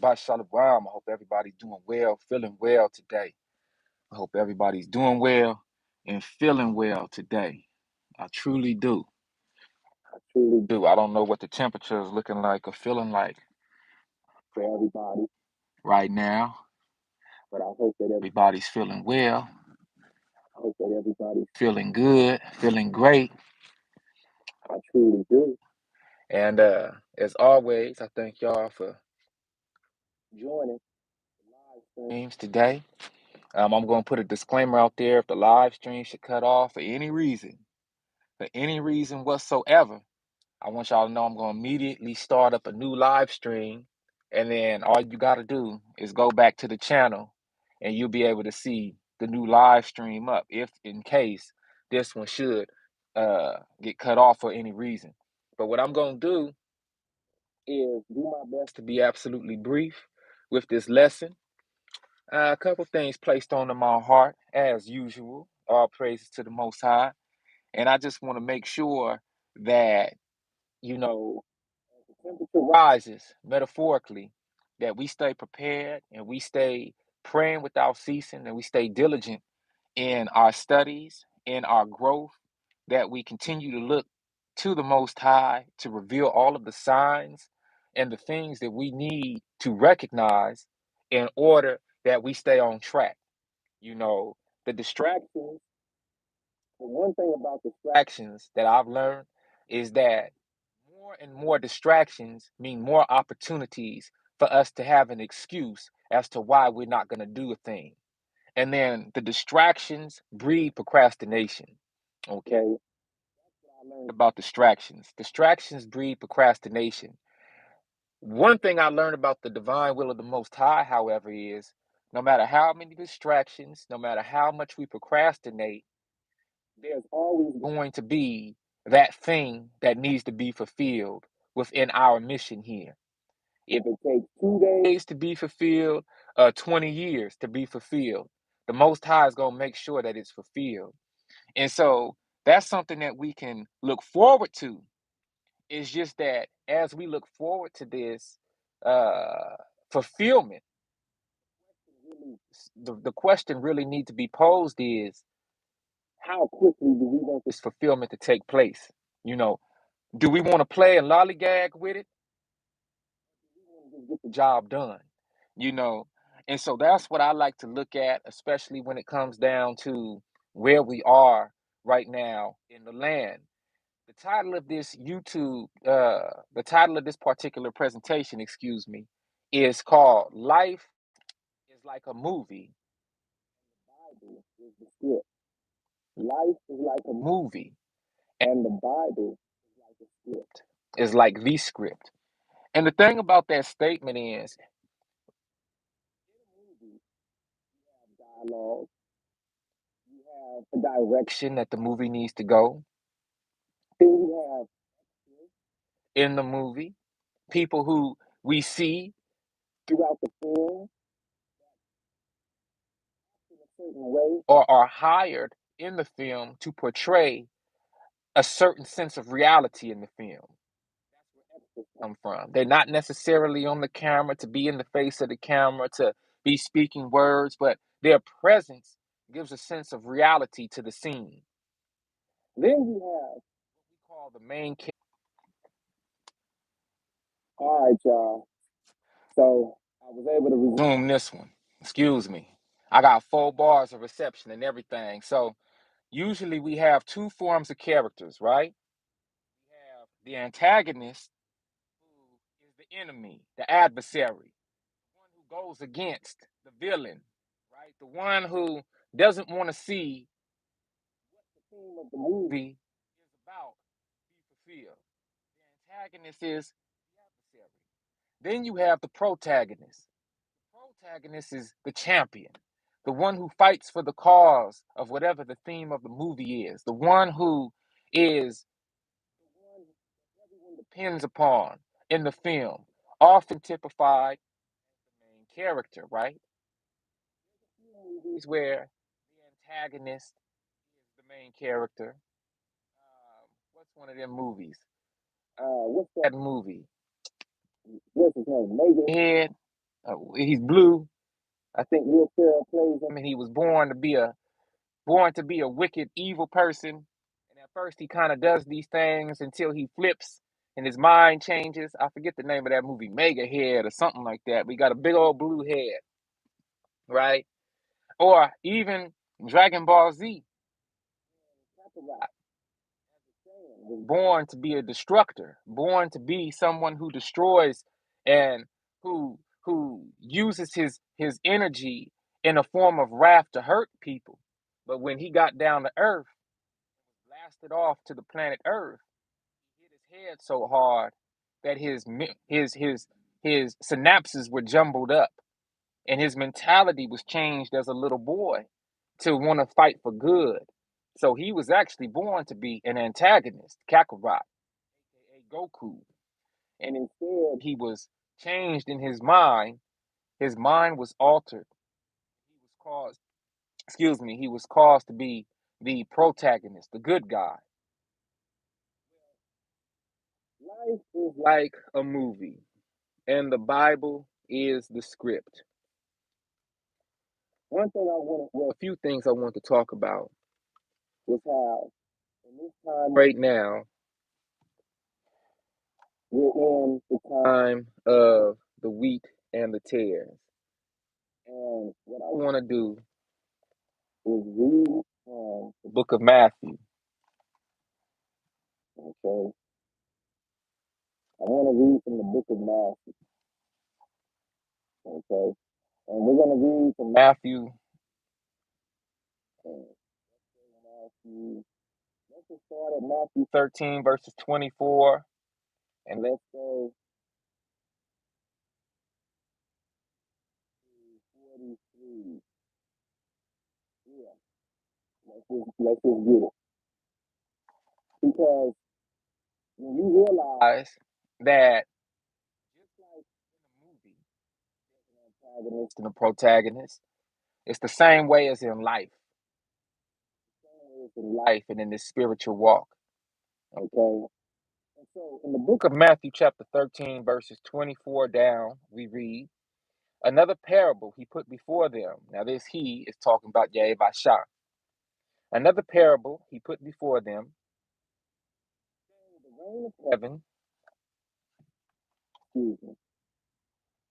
Shabbat Shalom. I hope everybody's doing well, feeling well today. I hope everybody's doing well and feeling well today. I truly do. I truly do. I don't know what the temperature is looking like or feeling like for everybody right now, but I hope that everybody's feeling well. I hope that everybody's feeling good, feeling great. I truly do. And as always, I thank y'all for joining the live streams today. I'm going to put a disclaimer out there. If the live stream should cut off for any reason whatsoever, I want y'all to know I'm going to immediately start up a new live stream. And then all you got to do is go back to the channel and you'll be able to see the new live stream up if in case this one should get cut off for any reason. But what I'm going to do is do my best to be absolutely brief with this lesson. A couple things placed onto my heart, as usual. All praises to the Most High. And I just want to make sure that, as the temperature rises, metaphorically, that we stay prepared and we stay praying without ceasing and we stay diligent in our studies, in our growth, that we continue to look to the Most High to reveal all of the signs and the things that we need to recognize in order that we stay on track. The distractions, the one thing about distractions that I've learned is that more and more distractions mean more opportunities for us to have an excuse as to why we're not going to do a thing. And then the distractions breed procrastination. Okay. That's what I learned about distractions. Distractions breed procrastination. One thing I learned about the divine will of the Most High, however, is no matter how many distractions, no matter how much we procrastinate, there's always going to be that thing that needs to be fulfilled within our mission here. If it takes 2 days to be fulfilled, 20 years to be fulfilled, the Most High is going to make sure that it's fulfilled. And so that's something that we can look forward to. It's just that as we look forward to this uh, fulfillment, the question really needs to be posed is how quickly do we want this fulfillment to take place? You know, do we want to play and lollygag with it? We want to just get the job done, you know. And so that's what I like to look at, especially when it comes down to where we are right now in the land. The title of this the title of this particular presentation, excuse me, is called Life is Like a Movie. The Bible is the script. Life is like a movie, and the Bible is like a script. Is like the script. And the thing about that statement is, in a movie, you have dialogue, you have a direction that the movie needs to go. Then you have in the movie people who we see throughout the film in a certain way or are hired in the film to portray a certain sense of reality in the film. That's where extras come from. They're not necessarily on the camera to be in the face of the camera, to be speaking words, but their presence gives a sense of reality to the scene. Then you have what we call the main character. All right, y'all. So I was able to resume this one. Excuse me. I got 4 bars of reception and everything. So usually we have 2 forms of characters, right? We have the antagonist, who is the enemy, the adversary, the one who goes against the villain, right? The one who doesn't want to see what the theme of the movie is about be fulfilled. The antagonist is the adversary. Then you have the protagonist. The protagonist is the champion, the one who fights for the cause of whatever the theme of the movie is, the one who is the one that everyone depends upon in the film, often typified as the main character, right? There's a few movies where the antagonist is the main character. What's one of them movies? What's that movie? What's his name? Majorhead. He's blue. I think Will Ferrell plays him, and he was born to be a wicked, evil person. And at first, he kind of does these things until he flips and his mind changes. I forget the name of that movie, Mega Head or something like that. We got a big old blue head, right? Or even Dragon Ball Z. Kakarot was born to be a destructor, born to be someone who destroys and who uses his energy in a form of wrath to hurt people. But when he got down to Earth, blasted off to the planet Earth, he hit his head so hard that his synapses were jumbled up, and his mentality was changed as a little boy to want to fight for good. So he was actually born to be an antagonist, Kakarot, aka Goku. And instead, he was changed in his mind. His mind was altered. He was caused, he was caused to be the protagonist, the good guy. Life is like a movie, and the Bible is the script. A few things I want to talk about was how in this time right now, we're in the time of the wheat and the tares. And what I want to do is read the book of Matthew. Okay. I want to read from the book of Matthew. Okay. And we're going to read from Matthew. Matthew. Let's just start at Matthew 13, verses 24. And let's go to 43. Yeah. Let's just get it. Because when you realize that just like in a movie, there's an antagonist and a protagonist, it's the same way as in life. The same way as in life and in this spiritual walk. Okay. And so in the book of Matthew, chapter 13, verses 24 down, we read, another parable he put before them. Now, this he is talking about Yahweh. Another parable he put before them, saying, the reign of heaven, excuse me,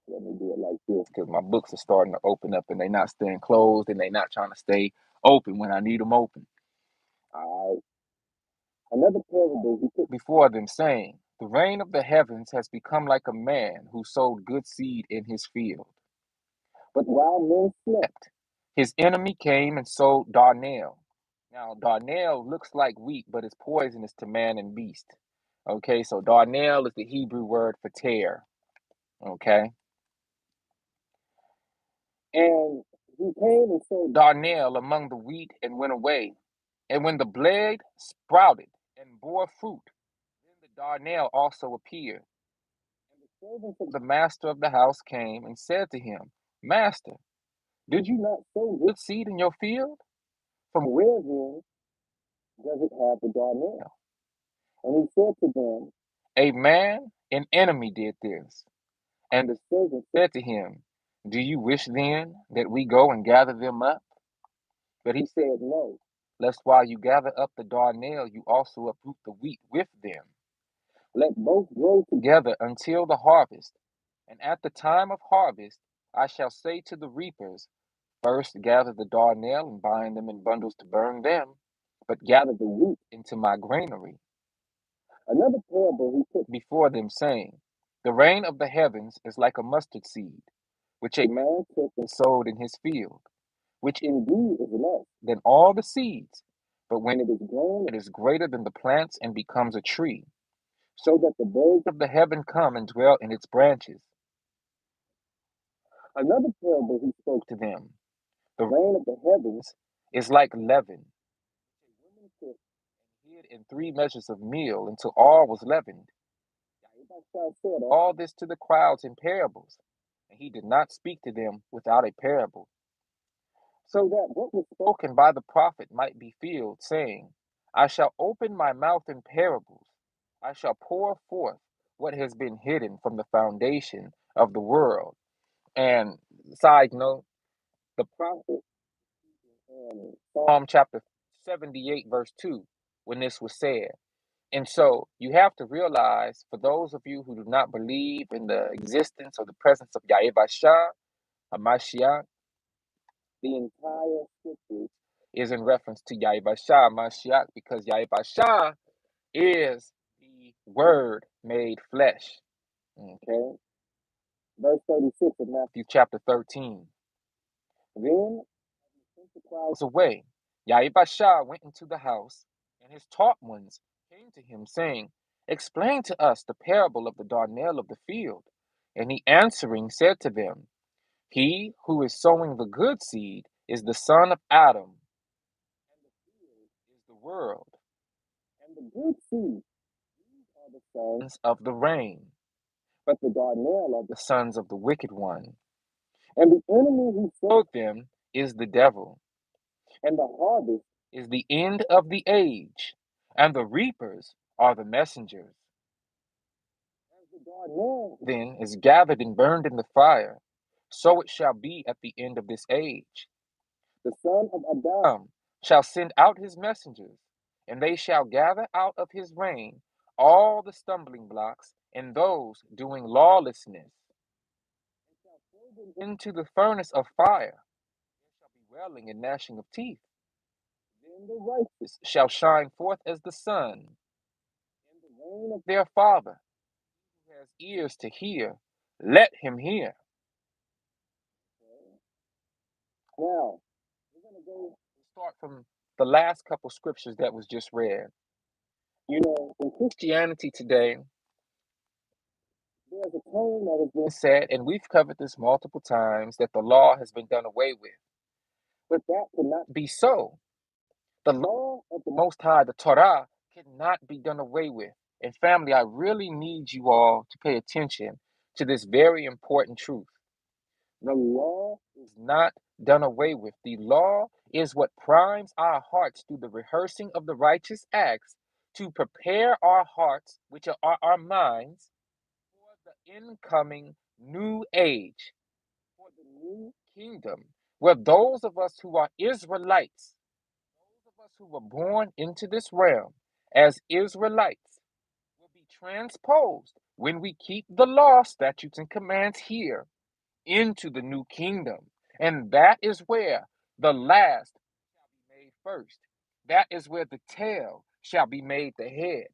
let me do it like this because my books are starting to open up and they're not staying closed and they're not trying to stay open when I need them open. All right. Another parable he put before them, saying, the reign of the heavens has become like a man who sowed good seed in his field. But while men slept, his enemy came and sowed darnel. Now, darnel looks like wheat, but it's poisonous to man and beast. Okay, so darnel is the Hebrew word for tare. Okay. And he came and sowed darnel among the wheat and went away. And when the blade sprouted and bore fruit, then the darnel also appeared. And the servants of the master of the house came and said to him, Master, did you not sow good seed in your field? From where then does it have the darnel? And he said to them, a man, an enemy, did this. And the servant said to him, do you wish then that we go and gather them up? But he said, no, lest while you gather up the darnel, you also uproot the wheat with them. Let both grow together until the harvest. And at the time of harvest, I shall say to the reapers, first gather the darnel and bind them in bundles to burn them, but gather the wheat into my granary. Another parable he put before them, saying, the rain of the heavens is like a mustard seed, which a man took and sowed in his field, which indeed is less than all the seeds, but when it is grown, it is greater than the plants and becomes a tree, so that the birds of the heaven come and dwell in its branches. Another parable he spoke to them, the rain of the heavens is like leaven. A woman took and hid in 3 measures of meal until all was leavened. Yahweh said all this to the crowds in parables, and he did not speak to them without a parable, so that what was spoken by the prophet might be filled, saying, I shall open my mouth in parables, I shall pour forth what has been hidden from the foundation of the world, And side note, the prophet in Psalm chapter 78, verse 2, when this was said. And so you have to realize, for those of you who do not believe in the existence or the presence of Yahweh Hamashiach, the entire scripture is in reference to Yahweh Mashiach, because Yahweh is the Word made flesh. Okay? Verse 36 of Matthew chapter 13. Then sent the crowds away. Yahweh went into the house, and his taught ones came to him, saying, Explain to us the parable of the darnel of the field. And he answering said to them, He who is sowing the good seed is the son of Adam, and the field is the world. And the good seed, these are the sons of the rain, but the darnel are the sons of the wicked one. And the enemy who sowed them is the devil. And the harvest is the end of the age, and the reapers are the messengers. As the darnel then is gathered and burned in the fire, so it shall be at the end of this age. The son of Adam shall send out his messengers, and they shall gather out of his reign all the stumbling blocks and those doing lawlessness, and shall throw them into the furnace of fire. There shall be wailing and gnashing of teeth. Then the righteous shall shine forth as the sun in the reign of their Father. He who has ears to hear, let him hear. Now, we're going to go start from the last couple scriptures that was just read. You know, in Christianity today, there's a claim that has been said, and we've covered this multiple times, that the law has been done away with. But that cannot be so. The law of the Most High, the Torah, cannot be done away with. And family, I really need you all to pay attention to this very important truth. The law is not done away with. The law is what primes our hearts through the rehearsing of the righteous acts to prepare our hearts, which are our minds, for the incoming new age, for the new kingdom, where those of us who are Israelites, those of us who were born into this realm as Israelites, will be transposed when we keep the law, statutes, and commands here into the new kingdom. And that is where the last shall be made first. That is where the tail shall be made the head.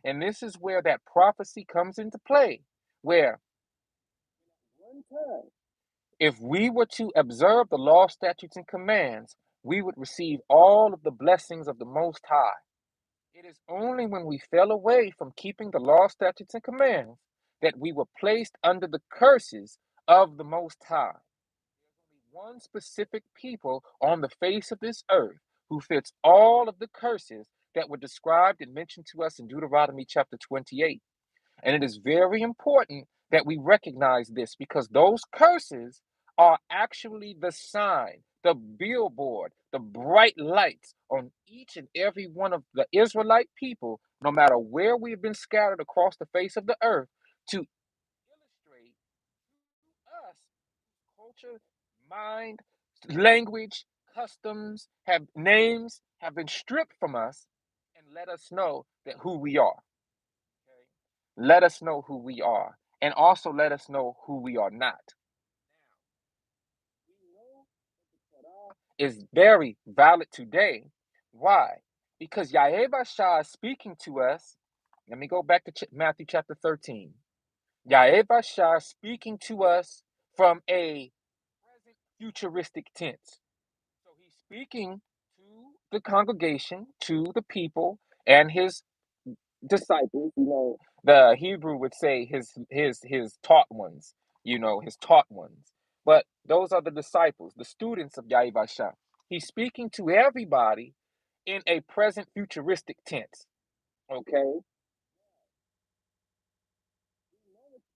And this is where that prophecy comes into play, where one time, if we were to observe the law, statutes, and commands, we would receive all of the blessings of the Most High. It is only when we fell away from keeping the law, statutes, and commands that we were placed under the curses of the Most High. There's only one specific people on the face of this earth who fits all of the curses that were described and mentioned to us in Deuteronomy chapter 28. And it is very important that we recognize this, because those curses are actually the sign, the billboard, the bright lights on each and every one of the Israelite people, no matter where we've been scattered across the face of the earth, to illustrate to us culture, mind, language, customs, have names, have been stripped from us, and let us know that who we are. Okay? Let us know who we are, and also let us know who we are not. Now, we know that the Torah is very valid today. Why? Because Yahweh Shah is speaking to us. Let me go back to Matthew chapter 13. Yahweh Shah is speaking to us from a present futuristic tense. So he's speaking to the congregation, to the people, and his disciples. You know, the Hebrew would say his taught ones. You know, his taught ones. But those are the disciples, the students of Yahweh Shah. He's speaking to everybody in a present futuristic tense. Okay,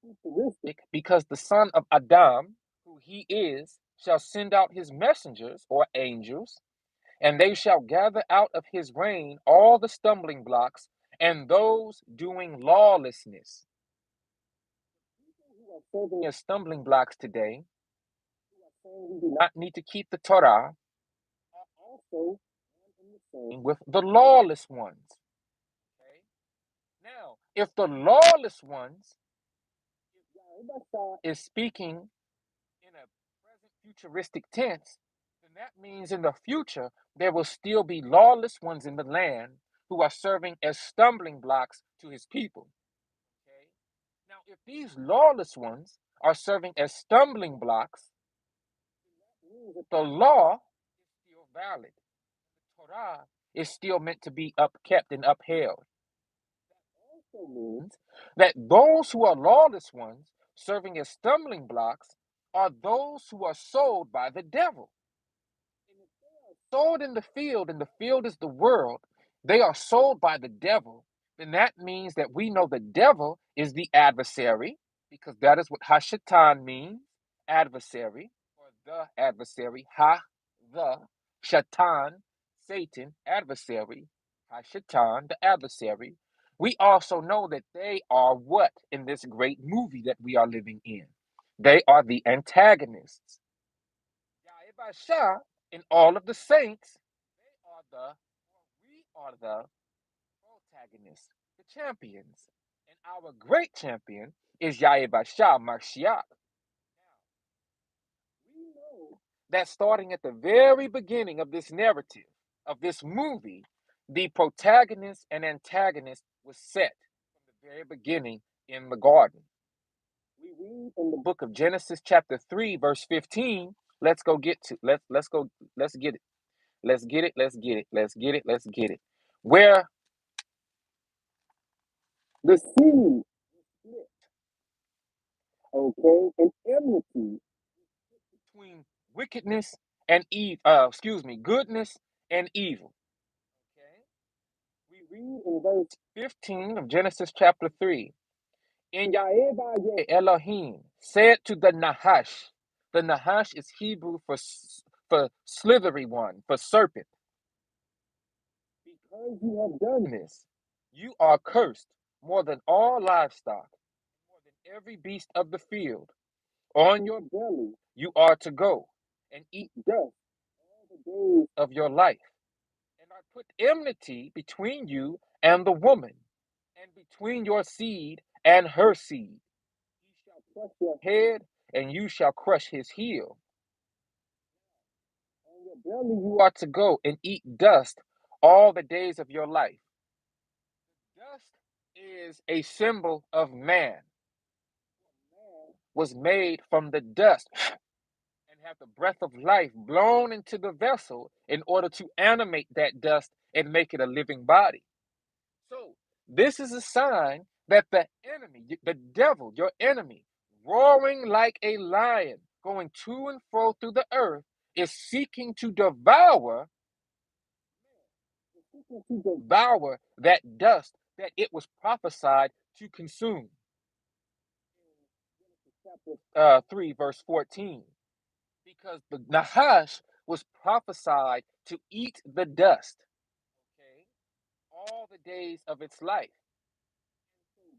futuristic because the son of Adam, who he is, shall send out his messengers or angels, and they shall gather out of his reign all the stumbling blocks and those doing lawlessness. People who are serving as stumbling blocks today saying we do not need to keep the Torah, are also with the lawless ones. Okay? Now, if the lawless ones is speaking in a present futuristic tense, then that means in the future there will still be lawless ones in the land who are serving as stumbling blocks to his people. Okay? Now, if these lawless ones are serving as stumbling blocks, that means that the law is still valid. The Torah is still meant to be upkept and upheld. That also means that those who are lawless ones serving as stumbling blocks are those who are sold by the devil. And if they are sold in the field is the world, they are sold by the devil, then that means that we know the devil is the adversary, because that is what Hashatan means, adversary, or the adversary, the, Shatan, Satan, adversary, Hashatan, the adversary. We also know that they are what in this great movie that we are living in? They are the antagonists. Yahweh and all of the saints, we are the protagonists, the champions. And our great champion is Yahweh Mashiach. We know that starting at the very beginning of this narrative, of this movie, the protagonist and antagonist was set from the very beginning in the garden. We read in the book of Genesis chapter 3 verse 15. Let's go get to let's go let's get it. Let's get it. Let's get it. Let's get it. Let's get it. Where the seed split, okay, and enmity between wickedness and evil. Goodness and evil. Okay, we read in verse 15 of Genesis chapter 3. And Yahweh Elohim said to the Nahash. The Nahash is Hebrew for slithery one, for serpent. Because you have done this, you are cursed more than all livestock, more than every beast of the field. On your belly you are to go and eat dust all the days of your life. And I put enmity between you and the woman, and between your seed and her seed. He shall crush your head, and you shall crush his heel. On your belly you are to go and eat dust all the days of your life. Dust is a symbol of man. Man was made from the dust and have the breath of life blown into the vessel in order to animate that dust and make it a living body. So, this is a sign that the enemy, the devil, your enemy, roaring like a lion, going to and fro through the earth, is seeking to devour that dust that it was prophesied to consume. Chapter 3, verse 14. Because the Nahash was prophesied to eat the dust, okay, all the days of its life.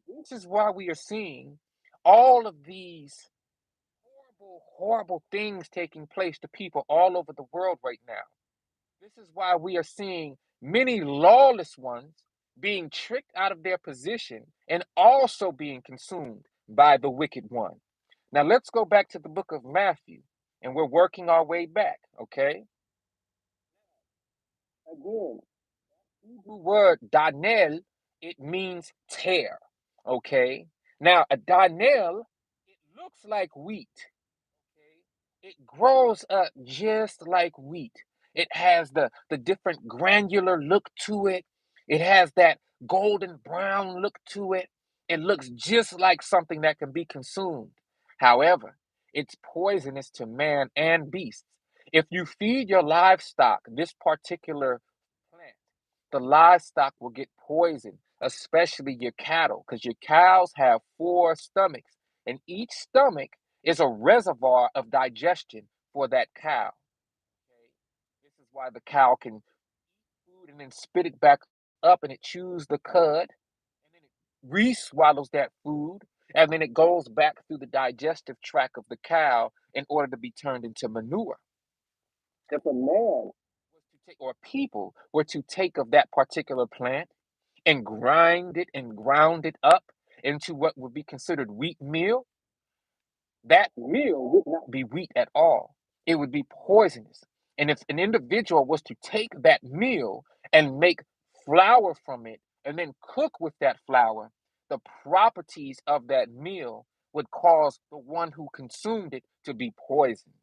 This is why we are seeing all of these horrible, horrible things taking place to people all over the world right now. This is why we are seeing many lawless ones being tricked out of their position and also being consumed by the wicked one. Now let's go back to the book of Matthew, and we're working our way back, okay? Again, Hebrew word danel, it means tear, okay? Now, a danel, it looks like wheat, okay? It grows up just like wheat. It has the different granular look to it. It has that golden brown look to it. It looks just like something that can be consumed. However, it's poisonous to man and beasts. If you feed your livestock this particular plant, the livestock will get poisoned, especially your cattle, because your cows have 4 stomachs, and each stomach is a reservoir of digestion for that cow. Okay? This is why the cow can eat food and then spit it back up, and it chews the cud, and then it re swallows that food, and then it goes back through the digestive tract of the cow in order to be turned into manure. If a man was to take, or people were to take of that particular plant and grind it and ground it up into what would be considered wheat meal, that meal would not be wheat at all. It would be poisonous. And if an individual was to take that meal and make flour from it and then cook with that flour, the properties of that meal would cause the one who consumed it to be poisoned.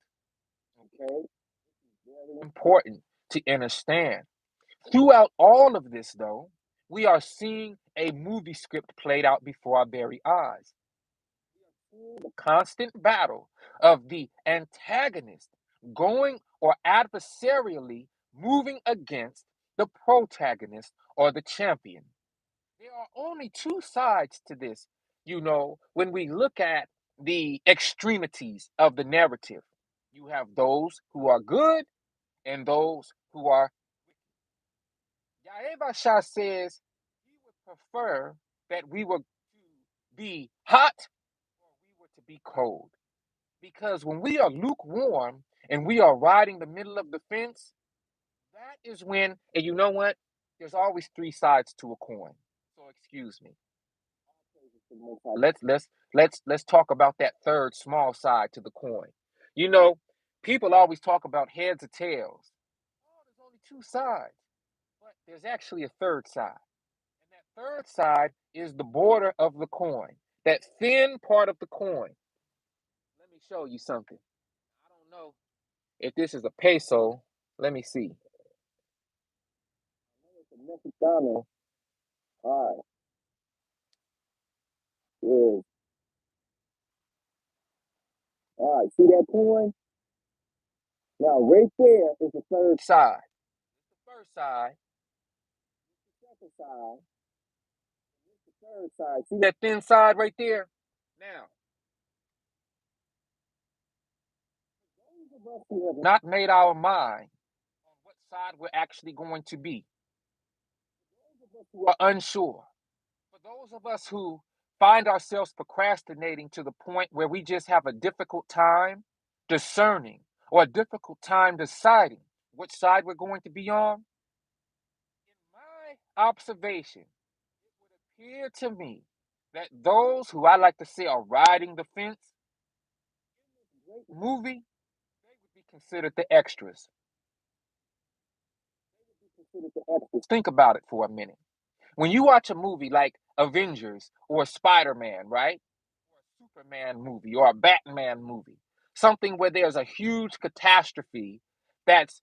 Okay? Very important to understand. Throughout all of this, though, we are seeing a movie script played out before our very eyes. The constant battle of the antagonist going or adversarially moving against the protagonist or the champion. There are only two sides to this, when we look at the extremities of the narrative. You have those who are good and those who are wicked. Yaeva says he would prefer that we were to be hot or we were to be cold. Because when we are lukewarm and we are riding the middle of the fence, that is when, and you know what? There's always three sides to a coin. So excuse me. Let's talk about that third small side to the coin. You know, people always talk about heads or tails. Oh, there's only two sides, but there's actually a third side. And that third side is the border of the coin, that thin part of the coin. Let me show you something. I don't know if this is a peso. Let me see. It's a Mexicano. All right. Yeah. All right. See that coin? Now, right there is the third side. The first side. The second side. The third side. See that thin side right there? Now, those of us who have not made our mind on what side we're actually going to be, those of us who are unsure, for those of us who find ourselves procrastinating to the point where we just have a difficult time discerning or a difficult time deciding which side we're going to be on, in my observation, it would appear to me that those who I like to say are riding the fence in this great movie, they would be considered the extras. They would be considered the extras. Think about it for a minute. When you watch a movie like Avengers or Spider-Man, right? Or a Superman movie or a Batman movie, something where there's a huge catastrophe that's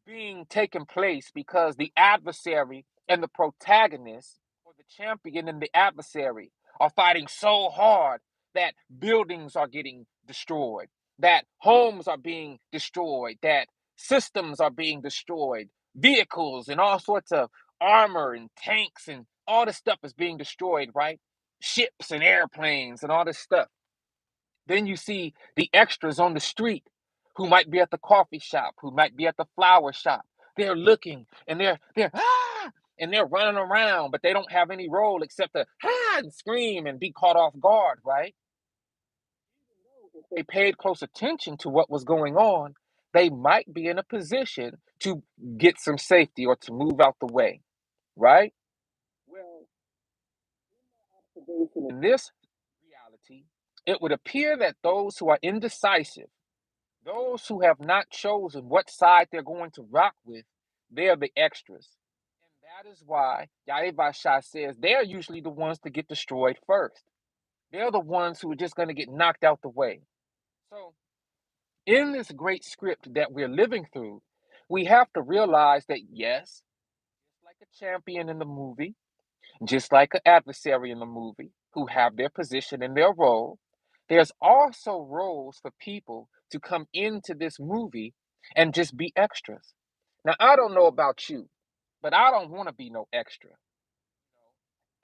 being taken place because the adversary and the protagonist, or the champion and the adversary, are fighting so hard that buildings are getting destroyed, that homes are being destroyed, that systems are being destroyed, vehicles and all sorts of armor and tanks and all this stuff is being destroyed, right? Ships and airplanes and all this stuff. Then you see the extras on the street who might be at the coffee shop, who might be at the flower shop. They're looking and they're running around, but they don't have any role except to and scream and be caught off guard, right? If they paid close attention to what was going on, they might be in a position to get some safety or to move out the way, right? Well, in this reality, it would appear that those who are indecisive, those who have not chosen what side they're going to rock with, they're the extras. And that is why Yaevasha says they're usually the ones to get destroyed first. They're the ones who are just going to get knocked out the way. So, in this great script that we're living through, we have to realize that yes, just like a champion in the movie, just like an adversary in the movie who have their position and their role, there's also roles for people to come into this movie and just be extras. Now, I don't know about you, but I don't want to be no extra.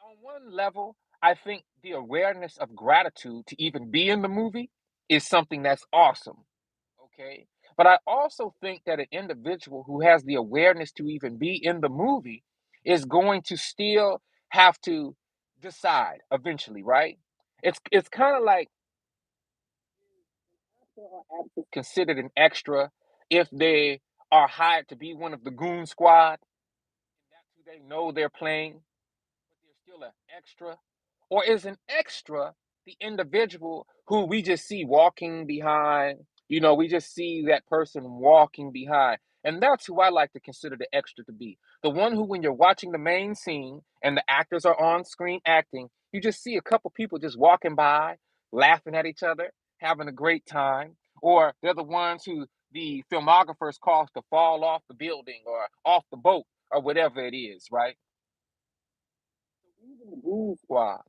On one level, I think the awareness of gratitude to even be in the movie is something that's awesome. Okay. But I also think that an individual who has the awareness to even be in the movie is going to still have to decide eventually, right? It's kind of like considered an extra if they are hired to be one of the goon squad. That's who they know they're playing, but they're still an extra? Or is an extra the individual who we just see walking behind? We just see that person walking behind. And that's who I like to consider the extra to be. The one who, when you're watching the main scene and the actors are on screen acting, you just see a couple people just walking by, laughing at each other, having a great time. Or they're the ones who the filmographers cause to fall off the building or off the boat or whatever it is, right? Even the Goon Squad,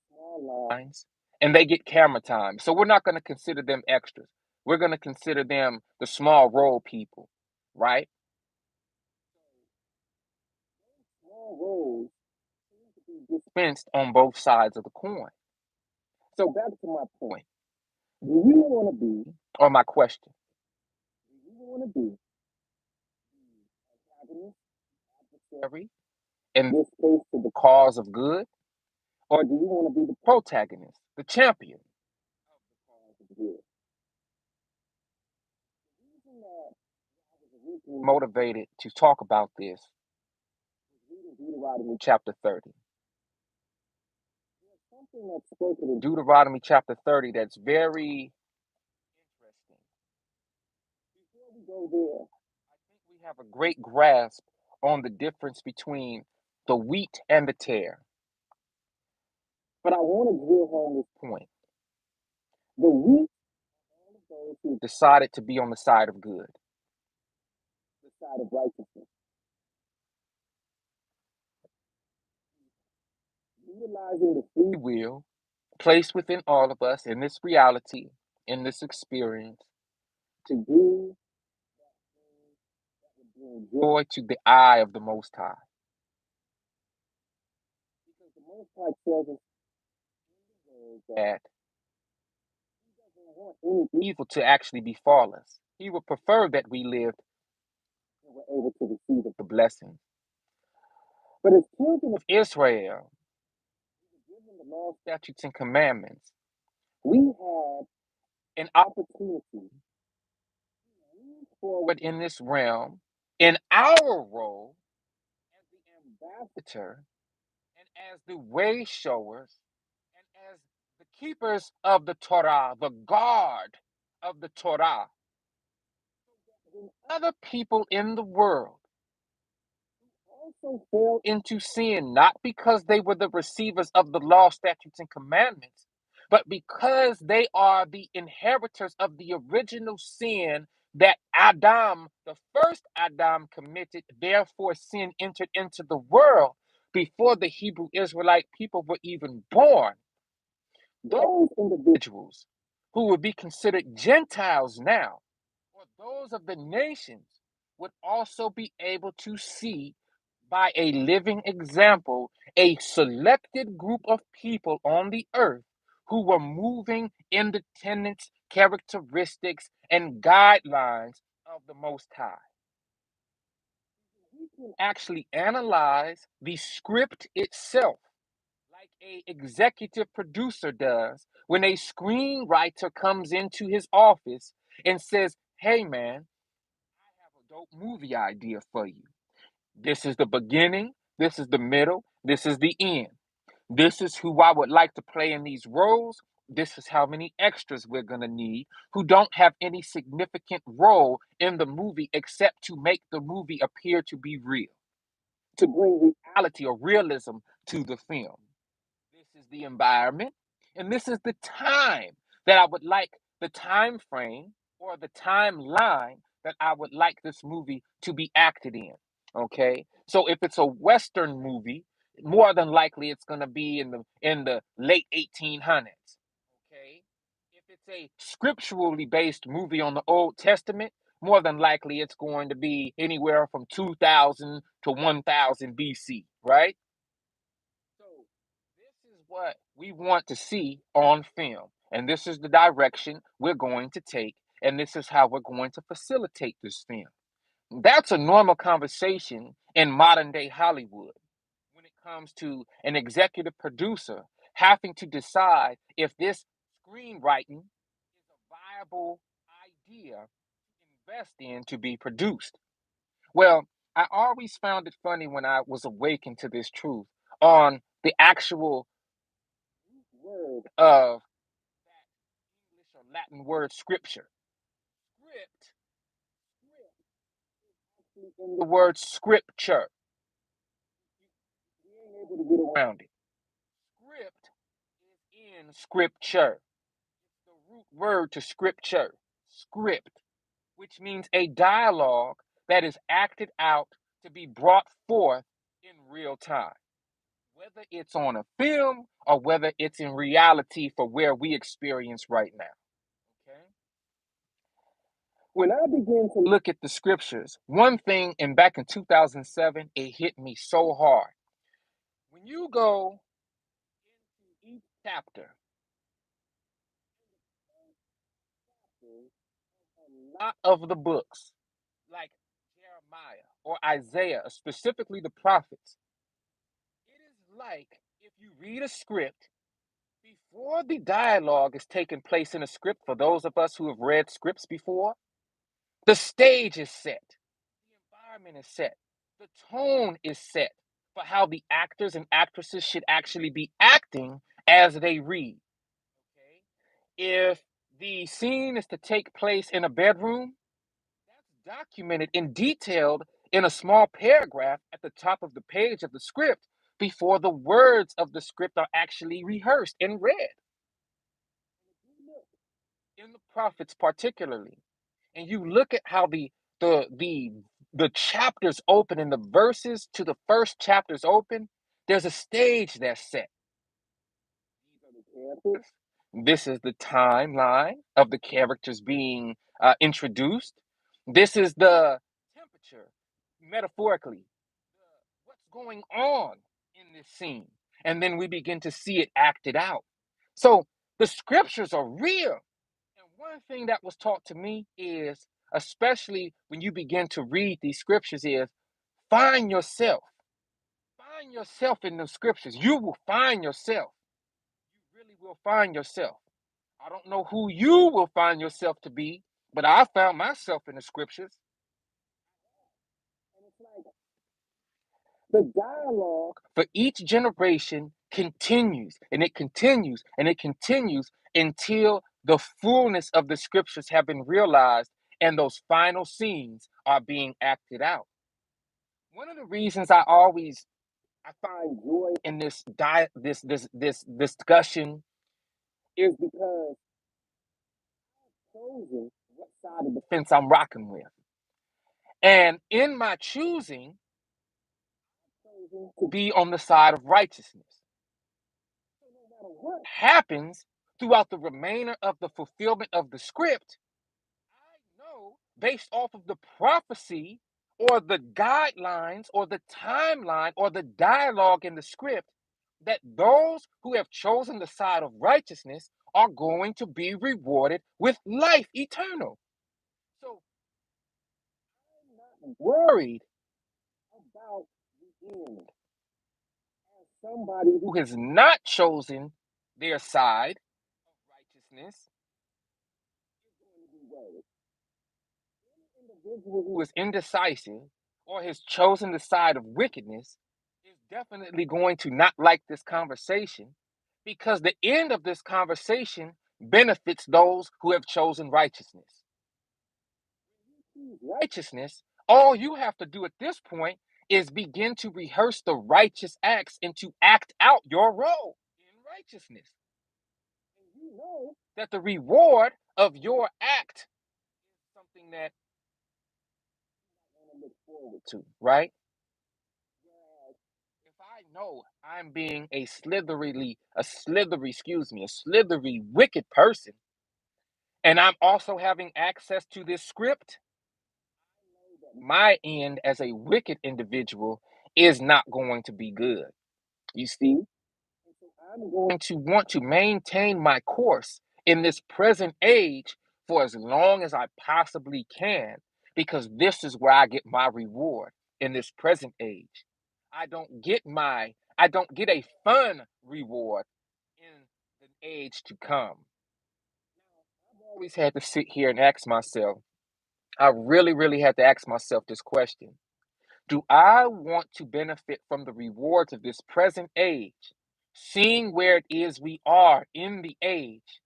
small lines, and they get camera time. So we're not going to consider them extras. We're going to consider them the small role people, right? Small roles dispensed on both sides of the coin. So back to my point. Do you want to be, or my question, do you want to be the antagonist, adversary, in this case to the cause of good? Or do you want to be the protagonist, the champion of the cause of good? The reason that I was originally motivated to talk about this was reading Deuteronomy chapter 30. There's something that's spoken in Deuteronomy chapter 30 that's very interesting. Before we go there, I think we have a great grasp on the difference between the wheat and the tare. But I want to drill home this point. The wheat are all of those who decided to be on the side of good, the side of righteousness, utilizing the free will placed within all of us in this reality, in this experience, to do that would bring joy to the eye of the Most High. Because the Most High tells us that He doesn't want any evil to actually befall us. He would prefer that we lived and were able to receive the blessings. But as children of Israel, given the law, statutes, and commandments, we have an opportunity to move forward in this realm in our role as the ambassador and as the way showers and as the keepers of the Torah, the guard of the Torah. When other people in the world also fell into sin, not because they were the receivers of the law, statutes, and commandments, but because they are the inheritors of the original sin that Adam, the first Adam, committed. Therefore, sin entered into the world before the Hebrew Israelite people were even born. Those individuals who would be considered Gentiles now, or those of the nations, would also be able to see by a living example a selected group of people on the earth who were moving in the tenets, characteristics, and guidelines of the Most High. We can actually analyze the script itself like a executive producer does when a screenwriter comes into his office and says, "Hey man, I have a dope movie idea for you. This is the beginning, this is the middle, this is the end. This is who I would like to play in these roles. This is how many extras we're going to need who don't have any significant role in the movie except to make the movie appear to be real, to bring reality or realism to the film. This is the environment, and this is the time that I would like the time frame or the timeline that I would like this movie to be acted in. Okay, so if it's a Western movie, more than likely it's going to be in the late 1800s. Okay, if it's a scripturally based movie on the Old Testament, more than likely it's going to be anywhere from 2000 to 1000 BC, right? So this is what we want to see on film, and this is the direction we're going to take, and this is how we're going to facilitate this film. That's a normal conversation in modern day Hollywood when it comes to an executive producer having to decide if this screenwriting is a viable idea to invest in to be produced. Well, I always found it funny when I was awakened to this truth on the actual word of that English or Latin word scripture. Script, in the word scripture, being able to get around it. Script is in scripture. The root word to scripture, script, which means a dialogue that is acted out to be brought forth in real time, whether it's on a film or whether it's in reality for where we experience right now. Okay. When I began to look at the scriptures, one thing, and back in 2007, it hit me so hard. When you go into each chapter, a lot of the books, like Jeremiah or Isaiah, specifically the prophets, it is like if you read a script, before the dialogue is taking place in a script, for those of us who have read scripts before, the stage is set, the environment is set, the tone is set for how the actors and actresses should actually be acting as they read. Okay? If the scene is to take place in a bedroom, that's documented and detailed in a small paragraph at the top of the page of the script before the words of the script are actually rehearsed and read. In the prophets particularly, and you look at how the the the chapters open and the verses to the first chapters open, there's a stage that's set. These are the characters. This is the timeline of the characters being introduced. This is the temperature, metaphorically, what's going on in this scene. And then we begin to see it acted out. So the scriptures are real. And one thing that was taught to me is, especially when you begin to read these scriptures, is find yourself. Find yourself in the scriptures. You will find yourself. You really will find yourself. I don't know who you will find yourself to be, but I found myself in the scriptures. And it's like the dialogue for each generation continues and it continues and it continues until the fullness of the scriptures have been realized and those final scenes are being acted out. One of the reasons I find joy in this discussion is because I've chosen what side of the fence I'm rocking with. And in my choosing, I've chosen to be on the side of righteousness. So no matter what happens throughout the remainder of the fulfillment of the script, I know based off of the prophecy or the guidelines or the timeline or the dialogue in the script that those who have chosen the side of righteousness are going to be rewarded with life eternal. So I'm not worried about the end. As somebody who has not chosen their side of righteousness is going to be worried. Any individual who is indecisive or has chosen the side of wickedness is definitely going to not like this conversation because the end of this conversation benefits those who have chosen righteousness. Righteousness, all you have to do at this point is begin to rehearse the righteous acts and to act out your role in righteousness. And you know that the reward of your act is something that you want to look forward to, right? Whereas if I know I'm being a slithery wicked person, and I'm also having access to this script, my end as a wicked individual is not going to be good. You see? I'm going to want to maintain my course in this present age for as long as I possibly can, because this is where I get my reward in this present age. I don't get a fun reward. age to come. I've always had to sit here and ask myself, I really, really had to ask myself this question. Do I want to benefit from the rewards of this present age, seeing where it is we are in the age?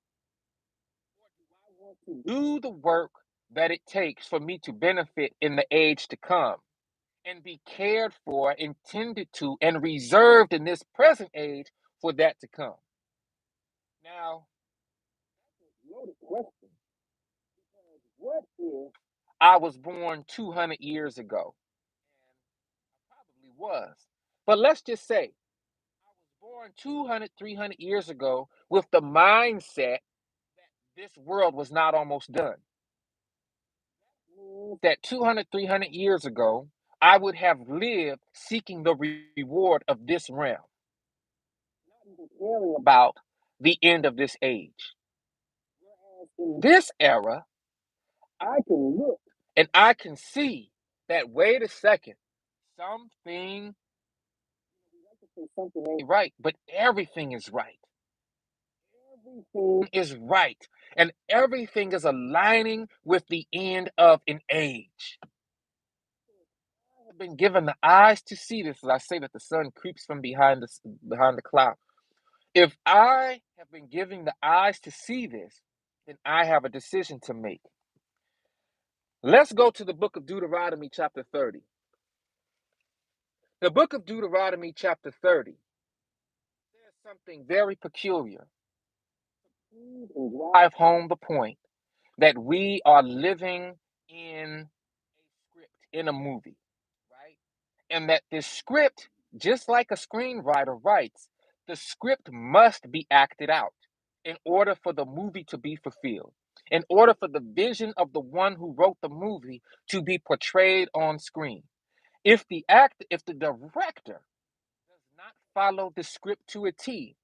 I want to do the work that it takes for me to benefit in the age to come and be cared for, intended to, and reserved in this present age for that to come? Now, that's a loaded question. What if I was born 200 years ago? And I probably was. But let's just say I was born 200, 300 years ago with the mindset that this world was not almost done. That 200, 300 years ago, I would have lived seeking the reward of this realm, not even caring about the end of this age. Whereas in this era, I can look and I can see that, wait a second, something, we like to say something ain't right, but everything is right. Everything is right. And everything is aligning with the end of an age. I have been given the eyes to see this, as I say that the sun creeps from behind the cloud. If I have been given the eyes to see this, then I have a decision to make. Let's go to the book of Deuteronomy, chapter 30. The book of Deuteronomy, chapter 30, there's something very peculiar to drive home the point that we are living in a script, in a movie, right? And that this script, just like a screenwriter writes, the script must be acted out in order for the movie to be fulfilled, in order for the vision of the one who wrote the movie to be portrayed on screen. If the director does not follow the script to a T,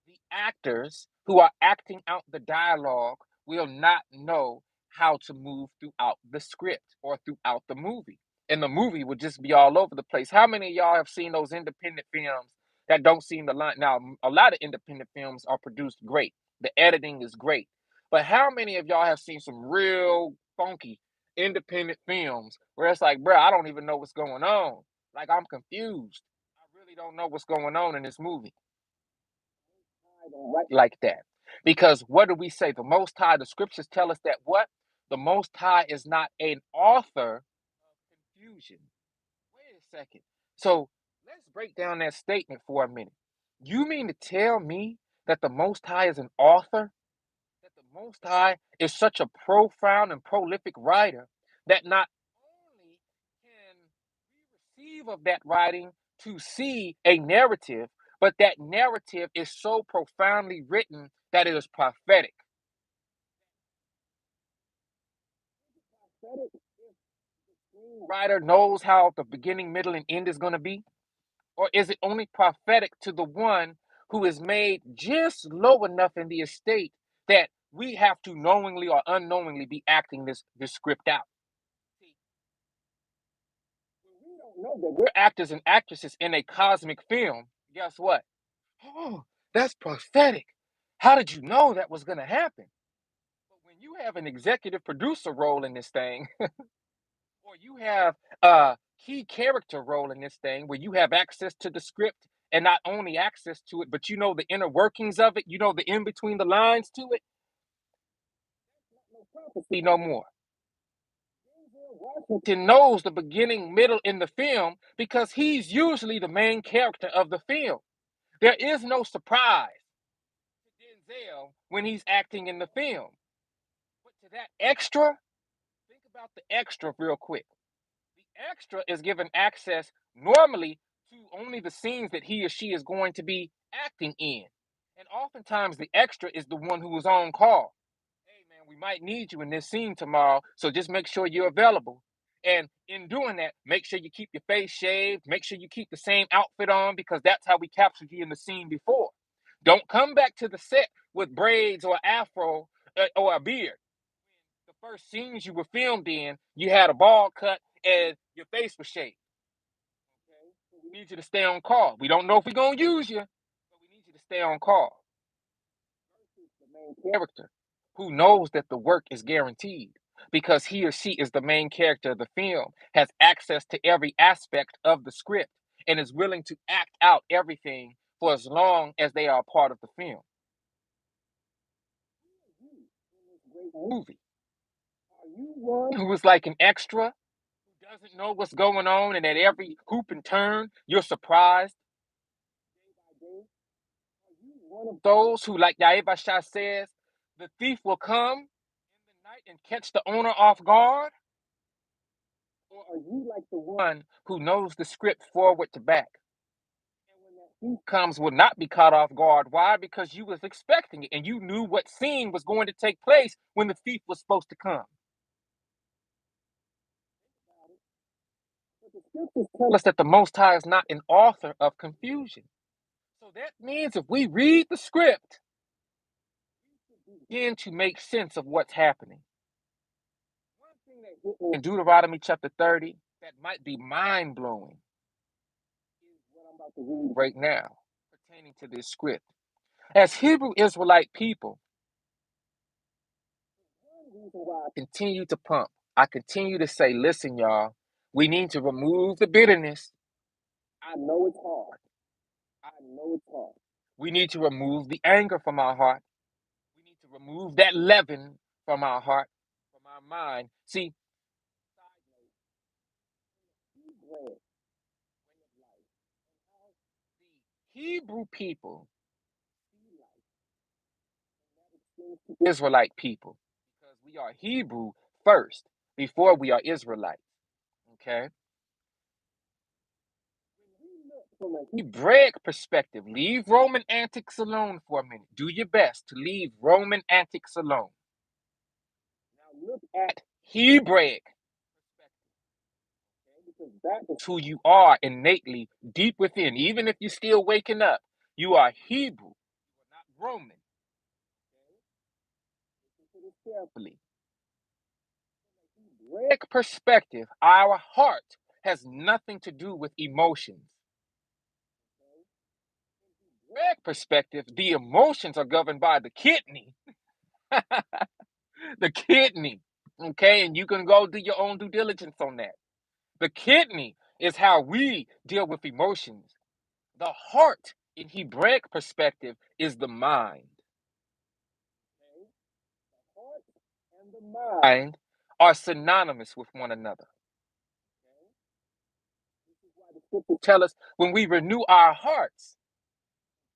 the actors who are acting out the dialogue will not know how to move throughout the script or throughout the movie. And the movie would just be all over the place. How many of y'all have seen those independent films that don't seem to line? Now, a lot of independent films are produced great. The editing is great. But how many of y'all have seen some real funky independent films where it's like, bro, I don't even know what's going on. Like, I'm confused. I really don't know what's going on in this movie. I don't like that. Because what do we say? The Most High, the scriptures tell us that what? The Most High is not an author of confusion. Wait a second. So let's break down that statement for a minute. You mean to tell me that the Most High is an author? That the Most High is such a profound and prolific writer that not only can we receive of that writing to see a narrative, but that narrative is so profoundly written that it is prophetic. Prophetic if the writer knows how the beginning, middle, and end is going to be? Or is it only prophetic to the one who is made just low enough in the estate that we have to knowingly or unknowingly be acting this script out? See, when we don't know that we're actors and actresses in a cosmic film, guess what? Oh, that's prophetic. How did you know that was going to happen? But when you have an executive producer role in this thing, or you have a key character role in this thing where you have access to the script and not only access to it, but you know the inner workings of it, you know the in between the lines to it, no prophecy no more. Washington knows the beginning, middle, in the film because he's usually the main character of the film. There is no surprise to Denzel when he's acting in the film. But to that extra, think about the extra real quick. The extra is given access normally to only the scenes that he or she is going to be acting in. And oftentimes the extra is the one who is on call. Hey man, we might need you in this scene tomorrow, so just make sure you're available. And in doing that, make sure you keep your face shaved, make sure you keep the same outfit on because that's how we captured you in the scene before. Don't come back to the set with braids or afro or a beard. The first scenes you were filmed in, you had a bald cut and your face was shaved. Okay? So we need you to stay on call. We don't know if we're going to use you, but we need you to stay on call. main character who knows that the work is guaranteed because he or she is the main character of the film, has access to every aspect of the script, and is willing to act out everything for as long as they are a part of the film. Great movie. Are you one who is like an extra who doesn't know what's going on, and at every hoop and turn, you're surprised? Are you one of those who, like Yahweh Shah says, the thief will come in the night and catch the owner off guard? Or are you like the one who knows the script forward to back? And when that thief comes, will not be caught off guard. Why? Because you was expecting it and you knew what scene was going to take place when the thief was supposed to come. But the scriptures tell us that the Most High is not an author of confusion. So that means if we read the script, we begin to make sense of what's happening. One thing that hit me in Deuteronomy chapter 30 that might be mind blowing is what I'm about to read right now pertaining to this script. As Hebrew Israelite people, one reason why I continue to pump, I continue to say, listen, y'all, we need to remove the bitterness. I know it's hard. I know it's hard. We need to remove the anger from our heart. We need to remove that leaven from our heart, from our mind. See, the Hebrew people, Israelite people, because we are Hebrew first before we are Israelites. Okay? From a Hebraic perspective, leave Roman antics alone for a minute. Do your best to leave Roman antics alone. Now look at Hebraic perspective, because that is who you are innately deep within. Even if you're still waking up, you are Hebrew, you are not Roman. Listen to this carefully. Hebraic perspective, our heart has nothing to do with emotions. Hebraic perspective, the emotions are governed by the kidney. The kidney. Okay, and you can go do your own due diligence on that. The kidney is how we deal with emotions. The heart, in Hebraic perspective, is the mind. Okay? The heart and the mind are synonymous with one another. Okay? This is why the scriptures tell us when we renew our hearts,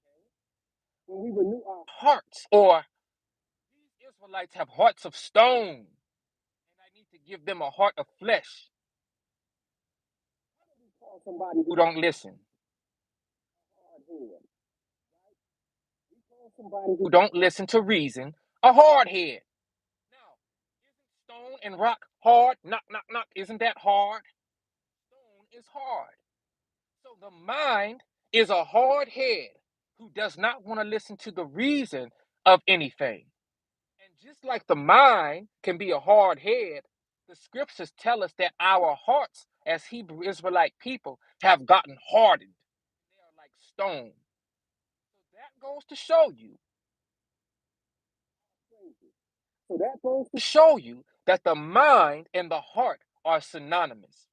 okay? When we renew our hearts, or these Israelites have hearts of stone, and I need to give them a heart of flesh. How do we call somebody who don't listen? We call somebody who don't listen to reason a hard head. Now, isn't stone and rock hard? Knock, knock, knock. Isn't that hard? Stone is hard. So the mind is a hard head who does not want to listen to the reason of anything. And just like the mind can be a hard head, the scriptures tell us that our hearts as Hebrew Israelite people have gotten hardened. They are like stone. So that goes to show you. So that goes to show you that the mind and the heart are synonymous.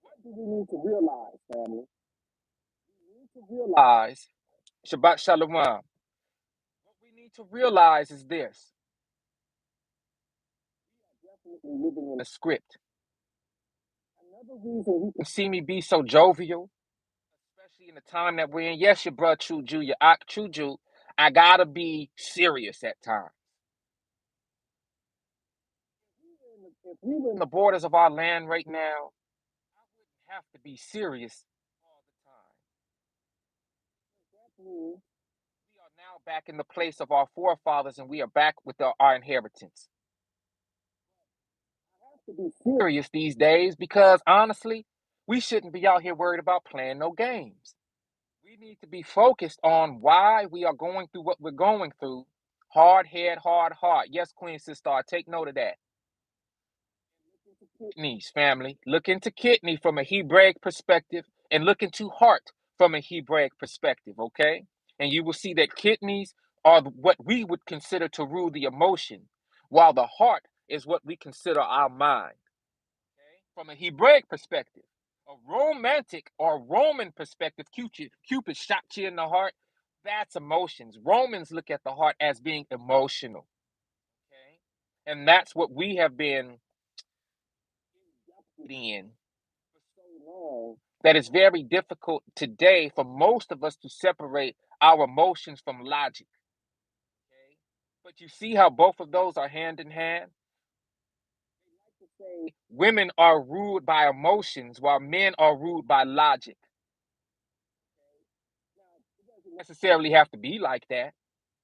What do we need to realize, family? We need to realize, Shabbat Shalom. What we need to realize is this. We are definitely living in a script. Another reason you can see me be so jovial, especially in the time that we're in. Yes, your brother Chuju, your Ak Chuju, I gotta be serious at times. If we were in the borders of our land right now, I wouldn't have to be serious all the time. That means we are now back in the place of our forefathers and we are back with our inheritance. I have to be serious these days because honestly, we shouldn't be out here worried about playing no games. We need to be focused on why we are going through what we're going through. Hard head, hard heart. Yes, Queen Sister, take note of that. Kidneys, family. Look into kidney from a Hebraic perspective and look into heart from a Hebraic perspective, okay? And you will see that kidneys are what we would consider to rule the emotion, while the heart is what we consider our mind. Okay? From a Hebraic perspective, a romantic or Roman perspective, Cupid shot you in the heart. That's emotions. Romans look at the heart as being emotional. Okay? And that's what we have been in for so long that it's very difficult today for most of us to separate our emotions from logic. Okay? But you see how both of those are hand in hand? To say women are ruled by emotions while men are ruled by logic. Now, it doesn't necessarily have to be like that.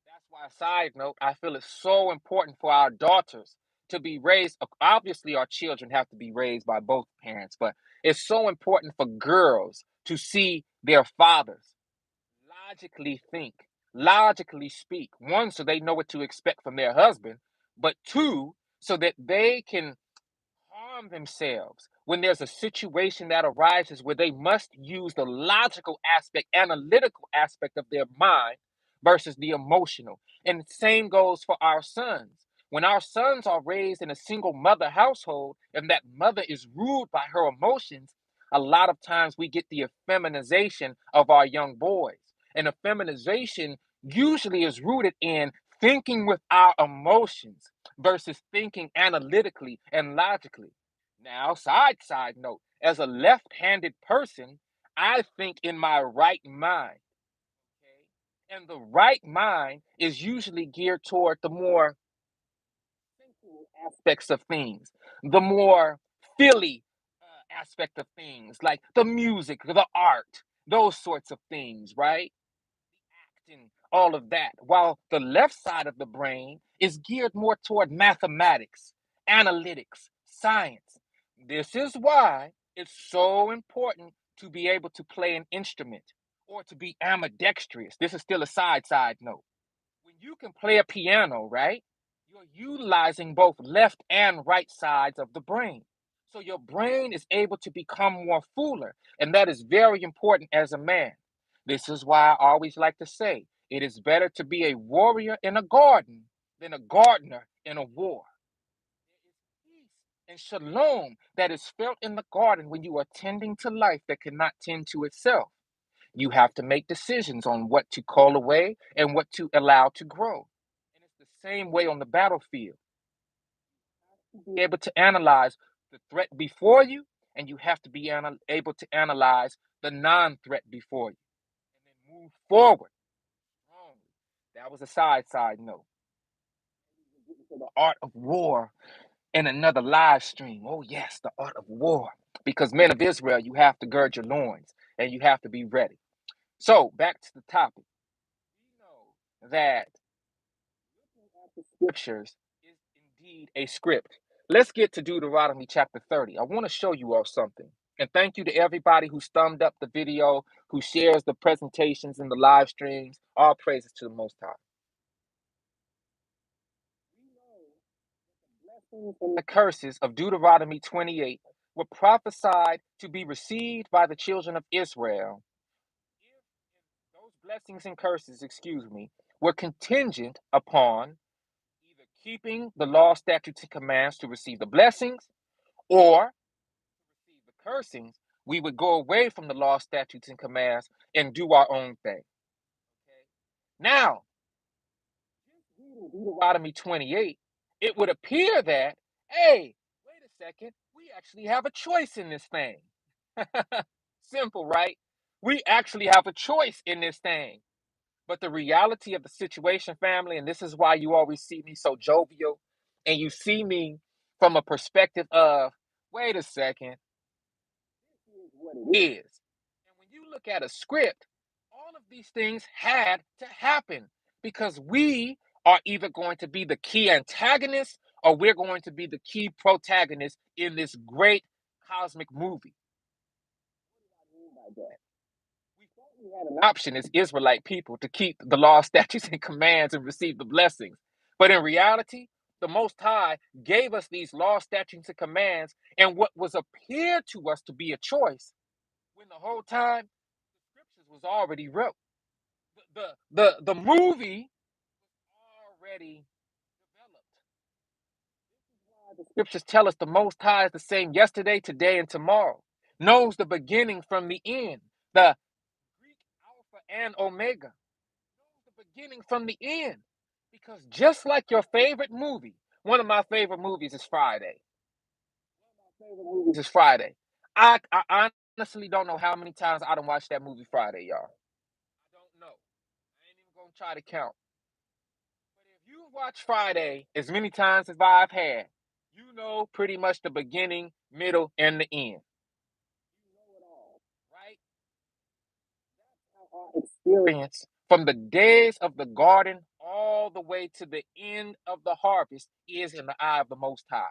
That's why, side note, I feel it's so important for our daughters to be raised. Obviously, our children have to be raised by both parents, but it's so important for girls to see their fathers logically think, logically speak. One, so they know what to expect from their husband, but two, so that they can harm themselves when there's a situation that arises where they must use the logical aspect, analytical aspect of their mind versus the emotional. And the same goes for our sons. When our sons are raised in a single mother household and that mother is ruled by her emotions, a lot of times we get the effeminization of our young boys. And effeminization usually is rooted in thinking with our emotions versus thinking analytically and logically. Now, side note, as a left-handed person, I think in my right mind. Okay? And the right mind is usually geared toward the more sensual aspects of things, the more Philly aspect of things, like the music, the art, those sorts of things, right? And all of that, while the left side of the brain is geared more toward mathematics, analytics, science. This is why it's so important to be able to play an instrument or to be ambidextrous. This is still a side note. When you can play a piano, right? You're utilizing both left and right sides of the brain. So your brain is able to become more fuller, and that is very important as a man. This is why I always like to say it is better to be a warrior in a garden than a gardener in a war. There is peace and shalom that is felt in the garden when you are tending to life that cannot tend to itself. You have to make decisions on what to call away and what to allow to grow. And it's the same way on the battlefield. You have to be able to analyze the threat before you, and you have to be able to analyze the non threat before you, and then move forward strongly. That was a side note. To the art of war in another live stream. Oh, yes, the art of war. Because men of Israel, you have to gird your loins and you have to be ready. So, back to the topic. We know that looking at the scriptures is indeed a script. Let's get to Deuteronomy chapter 30. I want to show you all something. And thank you to everybody who's thumbed up the video, who shares the presentations and the live streams. All praises to the Most High. We know the blessings and the curses of Deuteronomy 28 were prophesied to be received by the children of Israel. If those blessings and curses, excuse me, were contingent upon either keeping the law, statutes, and commands to receive the blessings or to receive the cursings, we would go away from the law, statutes, and commands and do our own thing. Okay? Now, Deuteronomy 28, it would appear that, hey, wait a second, we actually have a choice in this thing. Simple, right? We actually have a choice in this thing. But the reality of the situation, family, and this is why you always see me so jovial, and you see me from a perspective of, wait a second, this is what it is. And when you look at a script, all of these things had to happen because we are either going to be the key antagonist or we're going to be the key protagonist in this great cosmic movie. What do I mean by that? We thought we had an option as Israelite people to keep the law, statutes, and commands and receive the blessings. But in reality, the Most High gave us these law, statutes, and commands, and what was appeared to us to be a choice, when the whole time the scriptures was already wrote. The movie already developed. The scriptures tell us the Most High is the same yesterday, today, and tomorrow. Knows the beginning from the end. The Greek Alpha and Omega. Knows the beginning from the end. Because just like your favorite movie, one of my favorite movies is Friday. I honestly don't know how many times I done watched that movie Friday, y'all. I don't know. I ain't even gonna try to count. But if you watch Friday as many times as I've had, you know pretty much the beginning, middle, and the end. You know it all, right? That's how our experience from the days of the garden all the way to the end of the harvest is in the eye of the Most High.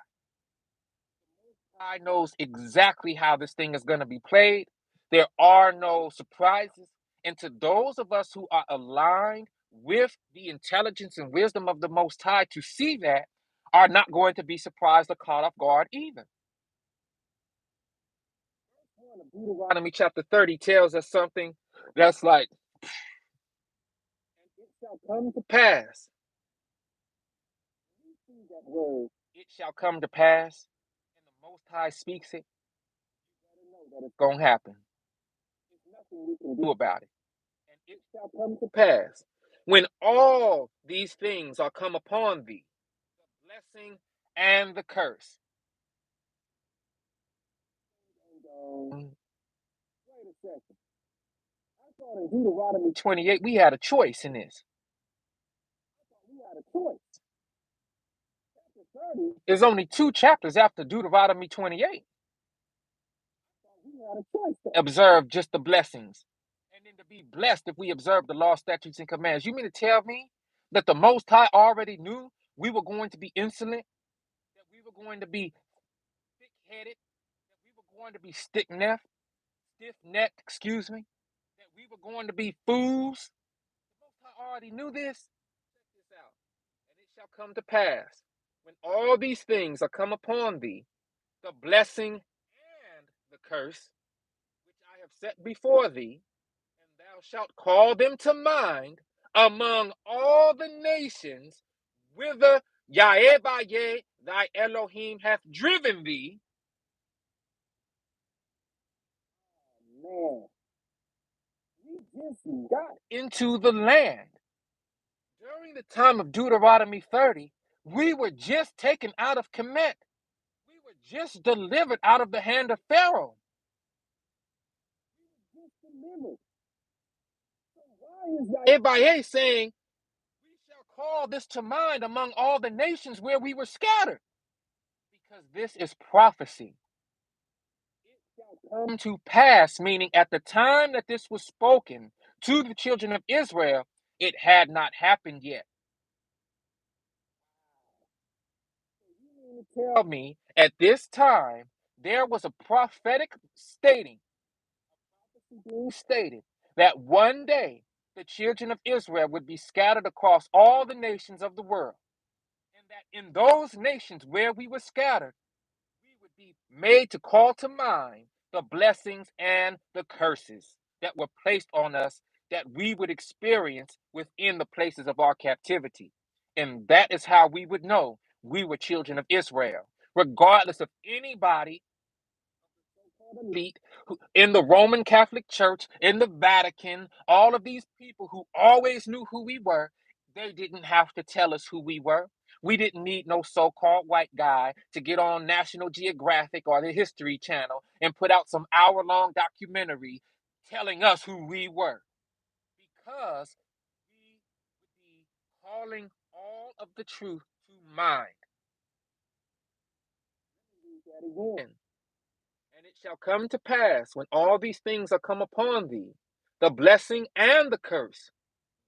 I knows exactly how this thing is going to be played. There are no surprises. And to those of us who are aligned with the intelligence and wisdom of the Most High to see that are not going to be surprised or caught off guard either. Deuteronomy chapter 30 tells us something that's like, it shall come to pass. That word, it shall come to pass, and the Most High speaks it. You know that it's going to happen. There's nothing we can do about it. And it shall come to pass when all these things are come upon thee, the blessing and the curse. Wait a second. I thought in Deuteronomy 28 we had a choice in this. I thought we had a choice. Chapter 30 is only 2 chapters after Deuteronomy 28. We had a choice to observe just the blessings and then to be blessed if we observe the law, statutes, and commands. You mean to tell me that the Most High already knew we were going to be insolent, that we were going to be thick-headed, that we were going to be stiff-necked, excuse me, that we were going to be fools? The Most High already knew this. Check this out. And it shall come to pass, when all these things are come upon thee, the blessing and the curse, which I have set before thee, and thou shalt call them to mind among all the nations whither Yahweh thy Elohim hath driven thee. Man, we just got into the land. During the time of Deuteronomy 30, we were just taken out of Kemet. We were just delivered out of the hand of Pharaoh. We were just delivered. So why is Yahweh saying, we shall call this to mind among all the nations where we were scattered? Because this is prophecy. It shall come to pass, meaning at the time that this was spoken to the children of Israel, it had not happened yet. You mean to tell me at this time there was a prophetic stating, being stated, that one day the children of Israel would be scattered across all the nations of the world, and that in those nations where we were scattered, we would be made to call to mind the blessings and the curses that were placed on us that we would experience within the places of our captivity. And that is how we would know we were children of Israel, regardless of anybody elite in the Roman Catholic Church, in the Vatican, all of these people who always knew who we were, they didn't have to tell us who we were. We didn't need no so-called white guy to get on National Geographic or the History Channel and put out some hour-long documentary telling us who we were. Because we would be calling all of the truth to mind. Let me read that again. And it shall come to pass, when all these things are come upon thee, the blessing and the curse,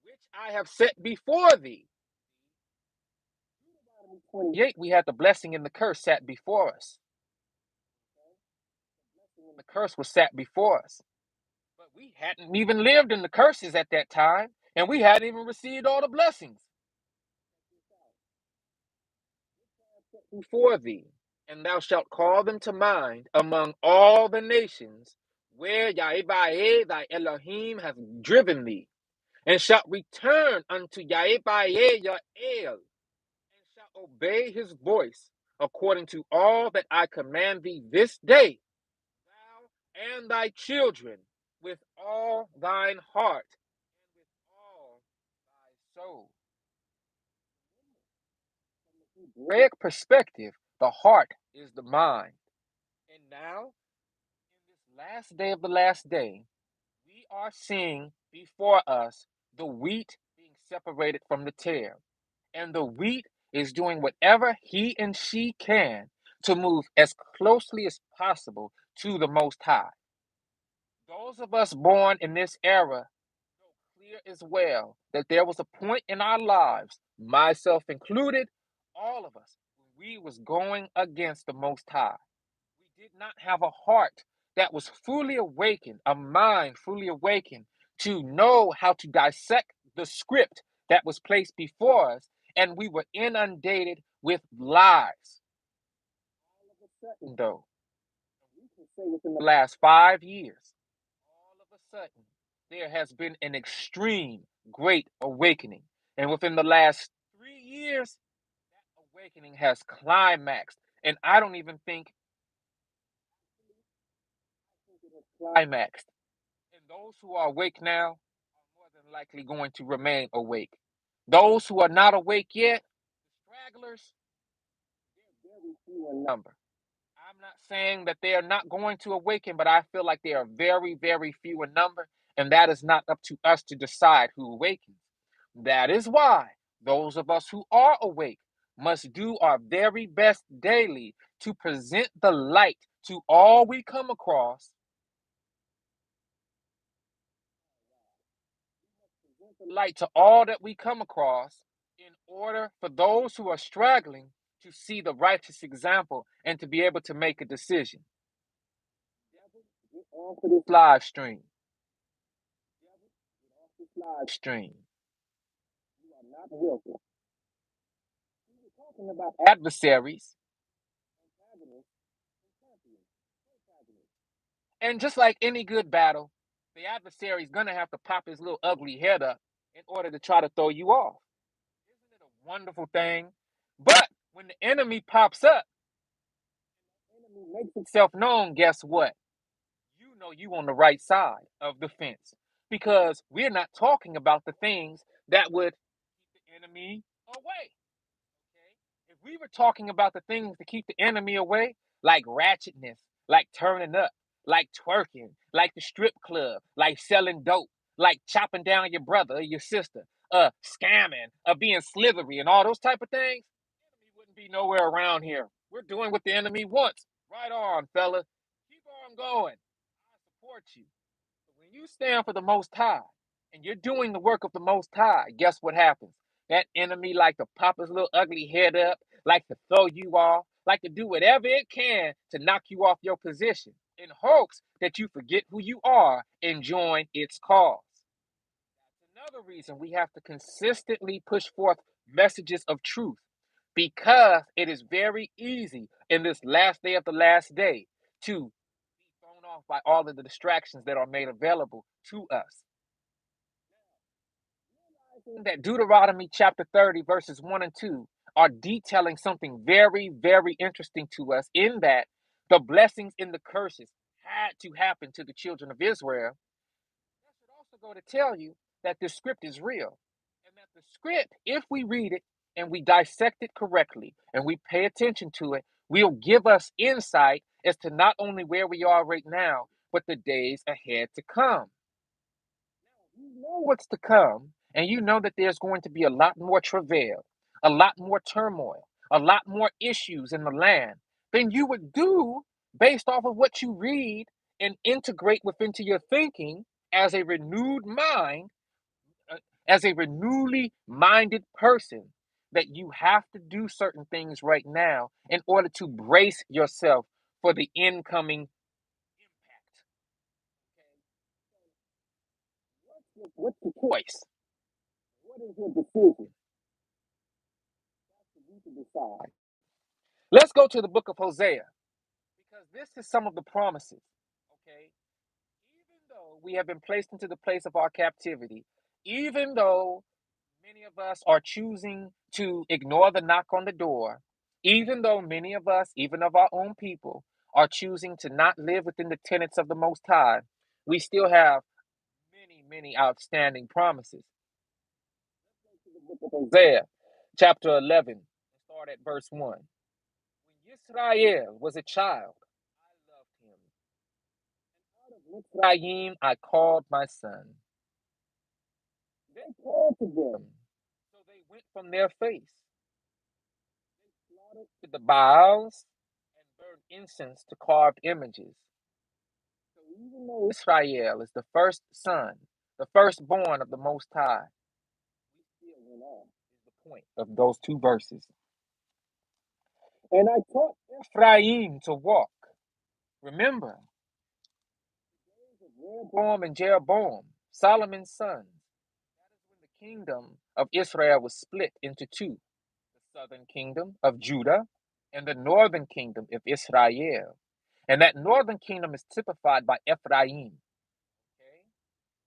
which I have set before thee. 28, we had the blessing and the curse sat before us. The curse was sat before us. But we hadn't even lived in the curses at that time, and we hadn't even received all the blessings. Before thee, and thou shalt call them to mind among all the nations where Yahweh thy Elohim hath driven thee, and shalt return unto Yahweh your El, and shalt obey his voice, according to all that I command thee this day, thou and thy children, with all thine heart and with all thy soul. From the Hebraic perspective, the heart is the mind. And now, in this last day of the last day, we are seeing before us the wheat being separated from the tare. And the wheat is doing whatever he and she can to move as closely as possible to the Most High. Those of us born in this era know clear as well that there was a point in our lives, myself included, all of us, when we was going against the Most High. We did not have a heart that was fully awakened, a mind fully awakened to know how to dissect the script that was placed before us, and we were inundated with lies. All of a sudden, though, we can say within the last 5 years, all of a sudden, there has been an extreme great awakening. And within the last 3 years, that awakening has climaxed. And I don't even think it has climaxed. And those who are awake now are more than likely going to remain awake. Those who are not awake yet, stragglers, they're very few in number. I'm not saying that they are not going to awaken, but I feel like they are very, very few in number, and that is not up to us to decide who awakens. That is why those of us who are awake must do our very best daily to present the light to all we come across, present the light to all that we come across in order for those who are struggling to see the righteous example and to be able to make a decision. Get off of this live stream. Get off this live stream. You are not welcome. We were talking about adversaries, antagonists, and champions. And just like any good battle, the adversary is going to have to pop his little ugly head up in order to try to throw you off. Isn't it a wonderful thing? But when the enemy pops up, the enemy makes itself known, guess what? You know you on the right side of the fence, because we're not talking about the things that would keep the enemy away. Okay? If we were talking about the things to keep the enemy away, like ratchetness, like turning up, like twerking, like the strip club, like selling dope, like chopping down your brother or your sister, scamming, being slithery, and all those type of things, the enemy wouldn't be nowhere around here. We're doing what the enemy wants. Right on, fella. Keep on going. I support you. But when you stand for the Most High and you're doing the work of the Most High, guess what happens? That enemy like to pop his little ugly head up, like to throw you off, like to do whatever it can to knock you off your position in hopes that you forget who you are and join its cause. That's another reason we have to consistently push forth messages of truth, because it is very easy in this last day of the last day to be thrown off by all of the distractions that are made available to us. Realizing that Deuteronomy chapter 30, verses 1 and 2 are detailing something very, very interesting to us, in that the blessings and the curses had to happen to the children of Israel. That should also go to tell you that the script is real. And that the script, if we read it and we dissect it correctly and we pay attention to it, will give us insight as to not only where we are right now, but the days ahead to come. Now, you know what's to come, and you know that there's going to be a lot more travail, a lot more turmoil, a lot more issues in the land than you would do based off of what you read and integrate within to your thinking as a renewed mind, uh, as a renewally minded person. That you have to do certain things right now in order to brace yourself for the incoming impact. Okay? What's your choice? What is your decision? That's for you to decide. Let's go to the book of Hosea, because this is some of the promises. Okay? Even though we have been placed into the place of our captivity, Even though many of us are choosing to ignore the knock on the door, even though many of us, even of our own people, are choosing to not live within the tenets of the Most High, we still have many outstanding promises. The book of Hosea, chapter 11, start at verse 1. When Israel was a child, I loved him. Out of Mitzrayim I called my son. They called to them, so they went from their face. They slaughtered to the Baals and burned incense to carved images. So even though Israel is the first son, the firstborn of the Most High, we still went on, is the point of those two verses. And I taught Ephraim to walk. Remember, the days of Rehoboam and Jeroboam, Solomon's sons. That is when the kingdom of Israel was split into two, the southern kingdom of Judah and the northern kingdom of Israel. And that northern kingdom is typified by Ephraim. Okay?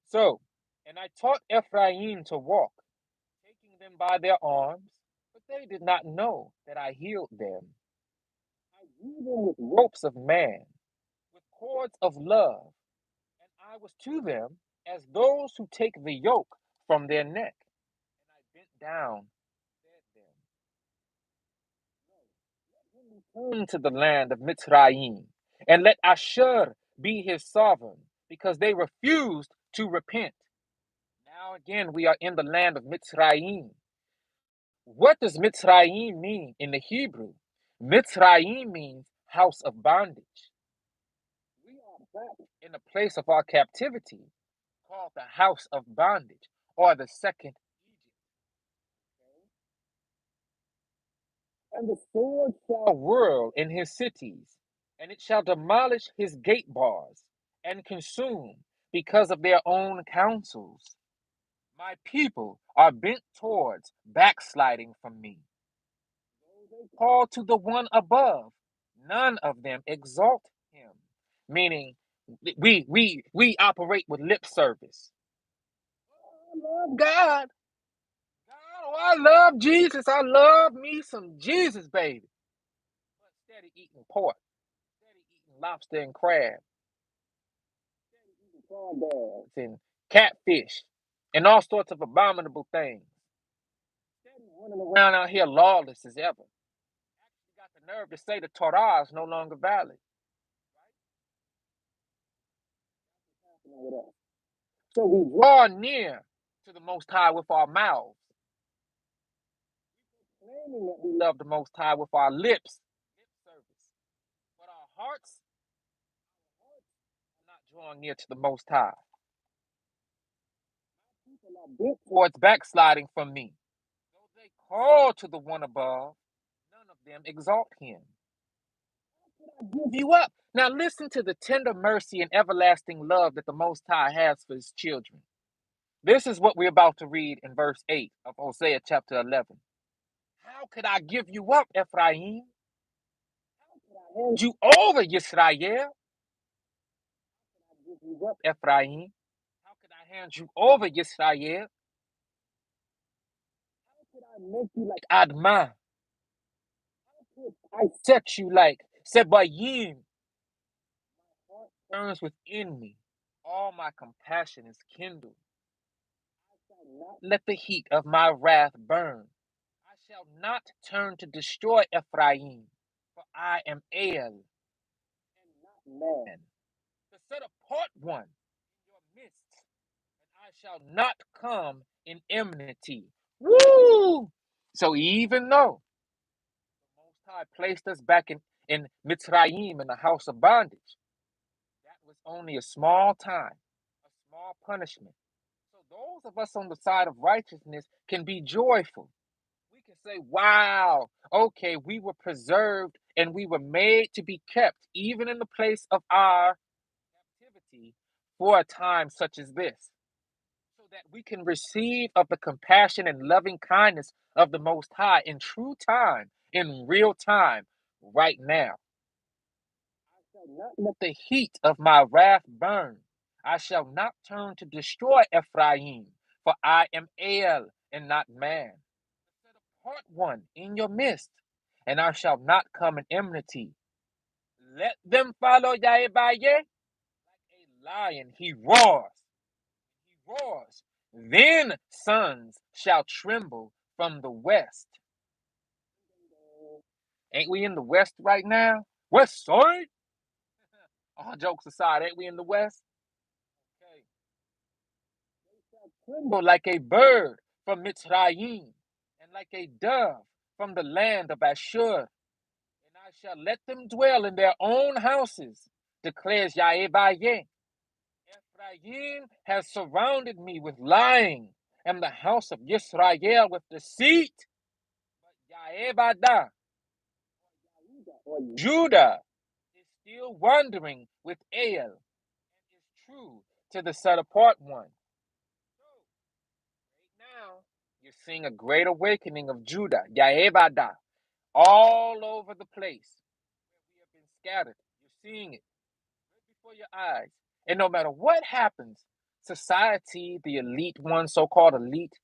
So, and I taught Ephraim to walk, taking them by their arms, but they did not know that I healed them. I drew them with ropes of man, with cords of love, and I was to them as those who take the yoke from their neck. And I bent down and fed them. No, let him return to the land of Mitzrayim, and let Ashur be his sovereign, because they refused to repent. Now again, we are in the land of Mitzrayim. What does Mitzrayim mean in the Hebrew? Mitzrayim means house of bondage. We are back in the place of our captivity, called the house of bondage, or the second Egypt. And the sword shall whirl in his cities, and it shall demolish his gate bars, and consume because of their own counsels. My people are bent towards backsliding from me. Though they call to the one above, none of them exalt him. Meaning, we operate with lip service. Oh, I love God. God, oh, I love Jesus. I love me some Jesus, baby. But steady eating pork, steady eating lobster and crab, steady eating crawdads and catfish, and all sorts of abominable things. Steady running around out here lawless as ever. Actually got the nerve to say the Torah is no longer valid. Right? So we draw near to the Most High with our mouths, claiming that we love the Most High with our lips, lip service. But our hearts are not drawing near to the Most High. People are bent towards backsliding from me. Though they call to the one above, none of them exalt him. How could I give you up? Now listen to the tender mercy and everlasting love that the Most High has for his children. This is what we're about to read in verse 8 of Hosea chapter 11. How could I give you up, Ephraim? How could I hand you over, Yisrael? How could I give you up, Ephraim? How could I hand you over, Yisrael? How could I make you like Admah? How could I set you like Sebayim? My heart burns within me. All my compassion is kindled. I shall not let the heat of my wrath burn. I shall not turn to destroy Ephraim, for I am El and not man, the set apart one in your midst, and I shall not come in enmity. Woo! So even though the Most High placed us back in Mitzrayim in the house of bondage, that was only a small time, a small punishment. So those of us on the side of righteousness can be joyful. We can say, wow, okay, we were preserved and we were made to be kept, even in the place of our captivity, for a time such as this, so that we can receive of the compassion and loving kindness of the Most High in true time, in real time, right now. I shall not let the heat of my wrath burn. I shall not turn to destroy Ephraim, for I am El and not man, set apart one in your midst, and I shall not come in enmity. Let them follow Yahweh. A lion, he roars, he roars. Then sons shall tremble from the west. Ain't we in the west right now? West side? All jokes aside, ain't we in the west? Okay. They shall tremble like a bird from Mitzrayim, and like a dove from the land of Ashur. And I shall let them dwell in their own houses, declares Yahweh. Ephraim has surrounded me with lying, and the house of Yisrael with deceit. But Yahweh, or Judah, is still wandering with El, and is true to the set apart one. So, right now, you're seeing a great awakening of Judah, Yahweh, all over the place. We have been scattered. You're seeing it right before your eyes. And no matter what happens, society, the elite one, so called elite,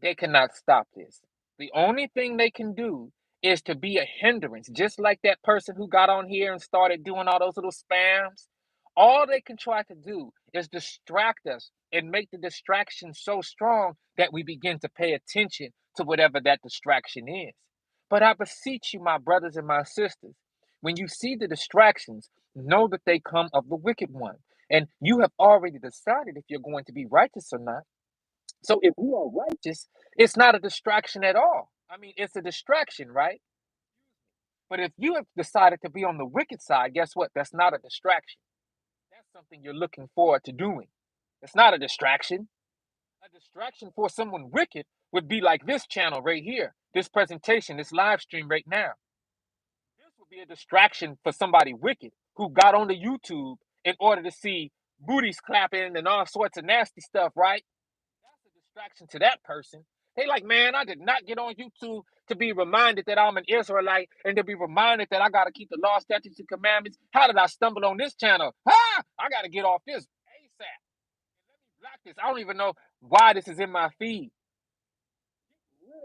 they cannot stop this. The only thing they can do is to be a hindrance, just like that person who got on here and started doing all those little spams. All they can try to do is distract us and make the distraction so strong that we begin to pay attention to whatever that distraction is. But I beseech you, my brothers and my sisters, when you see the distractions, know that they come of the wicked one. And you have already decided if you're going to be righteous or not. So if you are righteous, it's not a distraction at all. I mean, it's a distraction, right? But if you have decided to be on the wicked side, guess what? That's not a distraction. That's something you're looking forward to doing. It's not a distraction. A distraction for someone wicked would be like this channel right here, this presentation, this live stream right now. This would be a distraction for somebody wicked who got onto YouTube in order to see booties clapping and all sorts of nasty stuff, right? That's a distraction to that person. They like, man, I did not get on YouTube to be reminded that I'm an Israelite and to be reminded that I got to keep the law, statutes, and commandments. How did I stumble on this channel? I got to get off this ASAP. Let me block this. I don't even know why this is in my feed.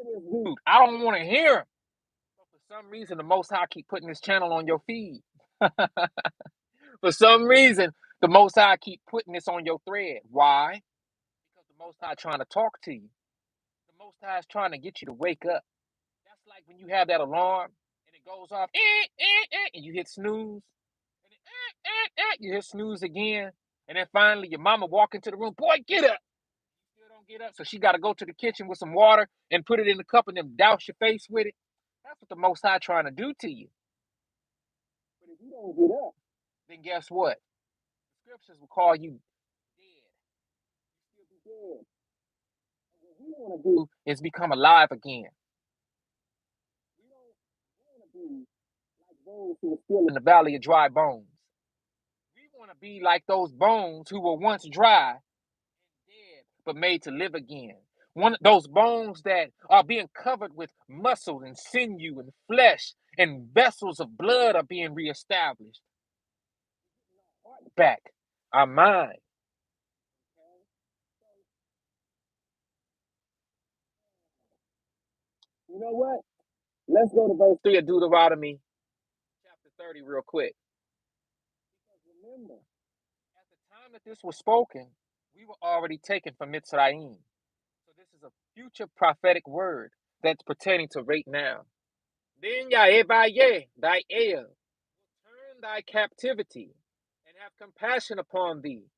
Dude, I don't want to hear him. But for some reason, the Most High keep putting this channel on your feed. For some reason, the Most High keep putting this on your thread. Why? Because the Most High trying to talk to you. The Most High is trying to get you to wake up. That's like when you have that alarm and it goes off, and you hit snooze, and you hit snooze again, and then finally your mama walk into the room, boy, get up. You still don't get up, so she got to go to the kitchen with some water and put it in the cup and then douse your face with it. That's what the Most High trying to do to you. But if you don't get up, then guess what? The scriptures will call you dead. You'll be dead. And what we want to do is become alive again. We don't want to be like those who are still in the valley of dry bones. We want to be like those bones who were once dry and dead, but made to live again. One those bones that are being covered with muscle and sinew and flesh, and vessels of blood are being reestablished. Heart back, our mind. You know what? Let's go to verse 3 of Deuteronomy chapter 30 real quick. Because remember, at the time that this was spoken, we were already taken from Mitzrayim. So this is a future prophetic word that's pertaining to right now. Then Yahweh, thy El, will turn thy captivity and have compassion upon thee,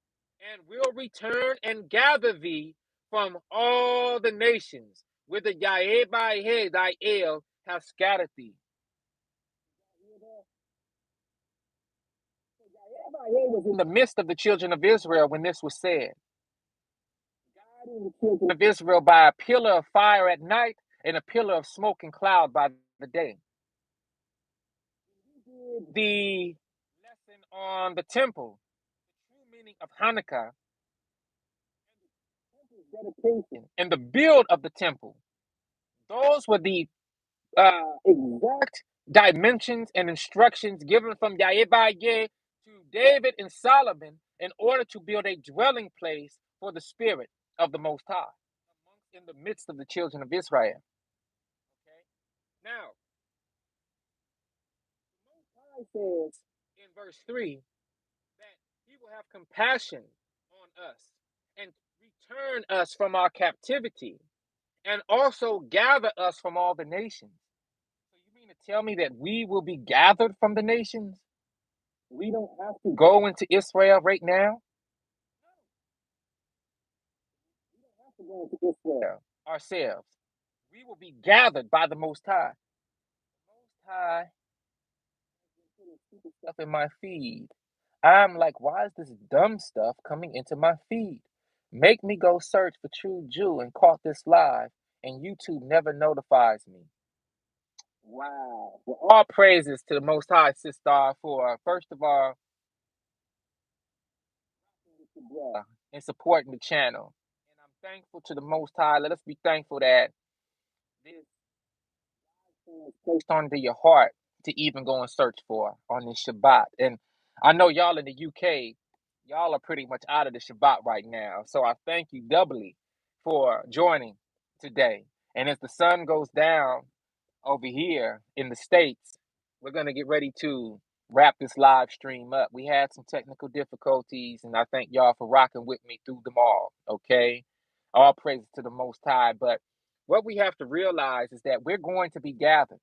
and will return and gather thee from all the nations, whither Yahweh, thy El, hath scattered thee. Yahweh was in the midst of the children of Israel when this was said. Guiding the children of Israel by a pillar of fire at night and a pillar of smoke and cloud by the day. The lesson on the temple, the true meaning of Hanukkah, dedication and the build of the temple. Those were the exact dimensions and instructions given from Yahweh to David and Solomon in order to build a dwelling place for the Spirit of the Most High. in the midst of the children of Israel. Okay? Now, God says in verse 3 that he will have compassion on us and return us from our captivity and also gather us from all the nations. So you mean to tell me that we will be gathered from the nations? We don't have to go into Israel right now. We don't have to go into Israel ourselves. We will be gathered by the Most High. The Most High putting stupid stuff in my feed. I'm like, why is this dumb stuff coming into my feed? Make me go search for True Jew and caught this live, and YouTube never notifies me. Wow. Well, all praises to the Most High, Sister, for first of all, and supporting the channel. And I'm thankful to the Most High. Let us be thankful that this is placed onto your heart to even go and search for on this Shabbat. And I know y'all in the UK, y'all are pretty much out of the Shabbat right now. So I thank you doubly for joining today. And as the sun goes down over here in the States, we're going to get ready to wrap this live stream up. We had some technical difficulties, and I thank y'all for rocking with me through them all. Okay. All praises to the Most High. But what we have to realize is that we're going to be gathered.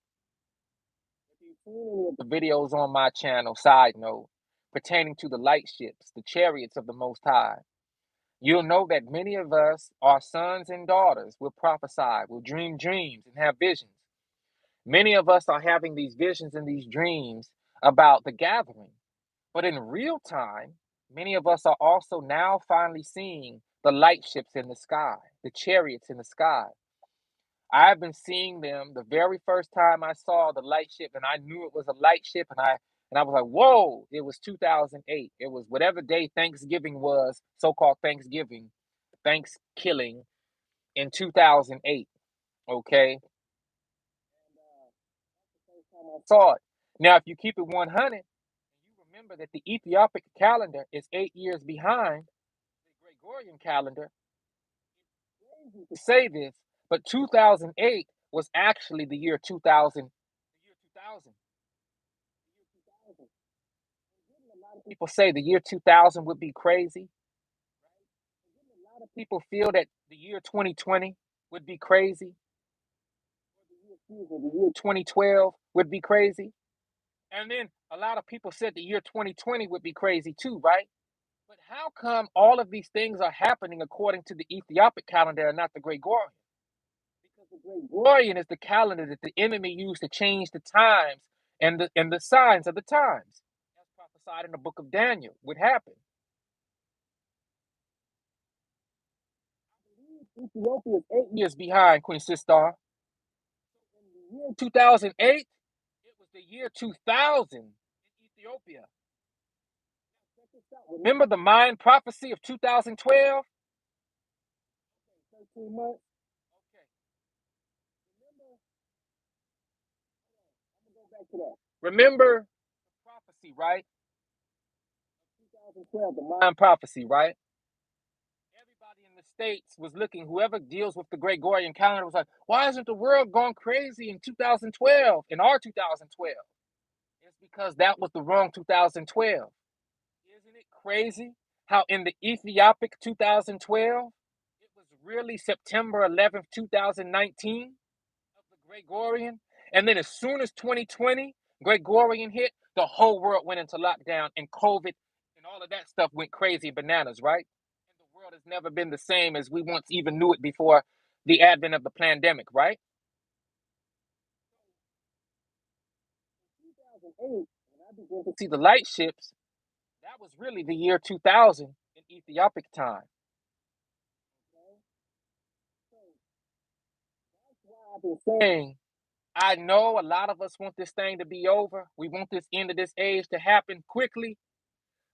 If you've seen any of the videos on my channel, side note, pertaining to the light ships, the chariots of the Most High, you'll know that many of us, our sons and daughters, will prophesy, will dream dreams, and have visions. Many of us are having these visions and these dreams about the gathering. But in real time, many of us are also now finally seeing the light ships in the sky, the chariots in the sky. I've been seeing them the very first time I saw the light ship, and I knew it was a light ship, and I was like, whoa, it was 2008. It was whatever day Thanksgiving was, so-called Thanksgiving, Thanksgiving in 2008. Okay. And that's the first time I saw it. Now, if you keep it 100, you remember that the Ethiopic calendar is 8 years behind the Gregorian calendar. It's crazy to say this, but 2008 was actually the year 2000. The year 2000. The year 2000. Didn't a lot of people say the year 2000 would be crazy? Right? Didn't a lot of people feel that the year 2020 would be crazy? Or the year 2012 would be crazy? And then a lot of people said the year 2020 would be crazy too, right? But how come all of these things are happening according to the Ethiopic calendar and not the Gregorian? Because the Gregorian is the calendar that the enemy used to change the times and the signs of the times. As prophesied in the book of Daniel would happen. Ethiopia is 8 years behind, Queen Sistar. In the year 2008, it was the year 2000 in Ethiopia. Remember the Mayan prophecy of 2012? 13 months. Okay. I'm gonna go back to that. Remember the prophecy, right? 2012, the Mayan prophecy, right? Everybody in the States was looking, whoever deals with the Gregorian calendar was like, why isn't the world gone crazy in 2012, in our 2012? It's because that was the wrong 2012. Isn't it crazy how in the Ethiopic 2012, it was really September 11th, 2019 of the Gregorian? And then as soon as 2020 Gregorian hit, the whole world went into lockdown and COVID and all of that stuff went crazy bananas, right? And the world has never been the same as we once even knew it before the advent of the pandemic, right? 2008, when I began to see the light ships, that was really the year 2000 in Ethiopic time. That's why I've been saying, I know a lot of us want this thing to be over. We want this end of this age to happen quickly.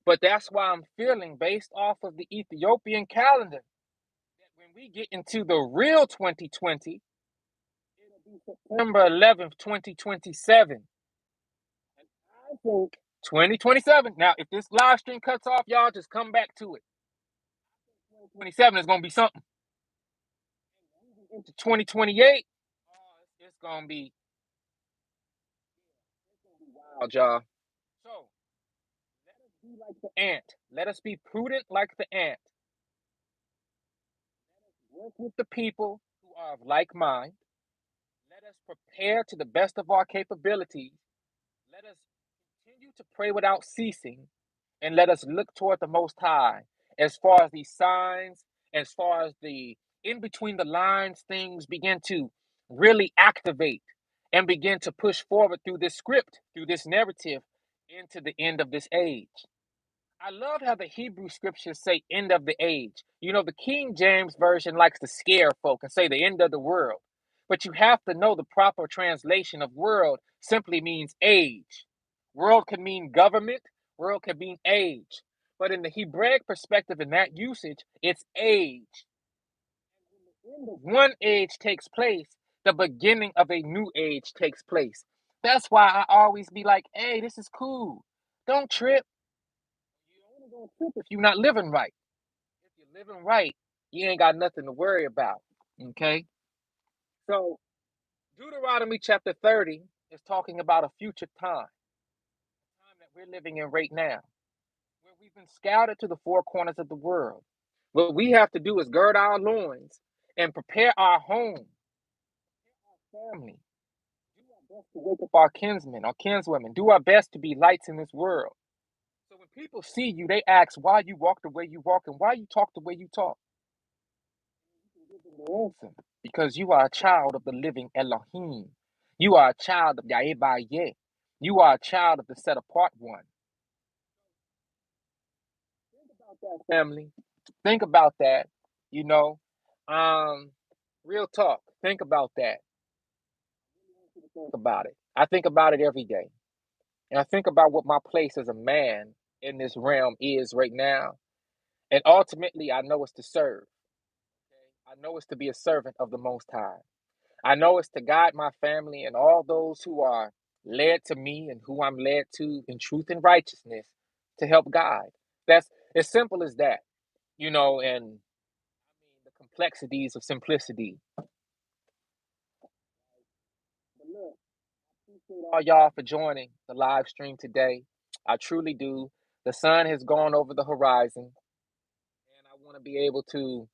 But that's why I'm feeling, based off of the Ethiopian calendar, that when we get into the real 2020, it'll be September 11th, 2027. And I think 2027. Now, if this live stream cuts off, y'all just come back to it. 2027 is going to be something. into 2028, it's gonna be wild, y'all. So let us be like the ant. Let us be prudent like the ant. Work with the people who are of like mind. Let us prepare to the best of our capabilities. Let us continue to pray without ceasing, and let us look toward the Most High as far as these signs, as far as the in between the lines things begin to really activate and begin to push forward through this script, through this narrative into the end of this age. I love how the Hebrew scriptures say end of the age. You know, the King James Version likes to scare folk and say the end of the world. But you have to know the proper translation of world simply means age. World can mean government, world can mean age. But in the Hebraic perspective, in that usage, it's age. The end of one age takes place, the beginning of a new age takes place. That's why I always be like, hey, this is cool. Don't trip. You're only gonna trip if you're not living right. If you're living right, you ain't got nothing to worry about. Okay? So Deuteronomy chapter 30 is talking about a future time, the time that we're living in right now, where we've been scouted to the four corners of the world. What we have to do is gird our loins and prepare our home, our family, do our best to wake up our kinsmen, our kinswomen, do our best to be lights in this world. So when people see you, they ask why you walk the way you walk and why you talk the way you talk. Because you are a child of the living Elohim. You are a child of Yahweh. You are a child of the set apart one. Think about that, family. Think about that. You know, um, real talk. Think about that. Think about it. I think about it every day, and I think about what my place as a man in this realm is right now. And ultimately, I know it's to serve. Okay? I know it's to be a servant of the Most High. I know it's to guide my family and all those who are led to me and who I'm led to in truth and righteousness to help guide. That's as simple as that, and I mean the complexities of simplicity. But look, appreciate all y'all for joining the live stream today. I truly do. The sun has gone over the horizon, and I want to be able to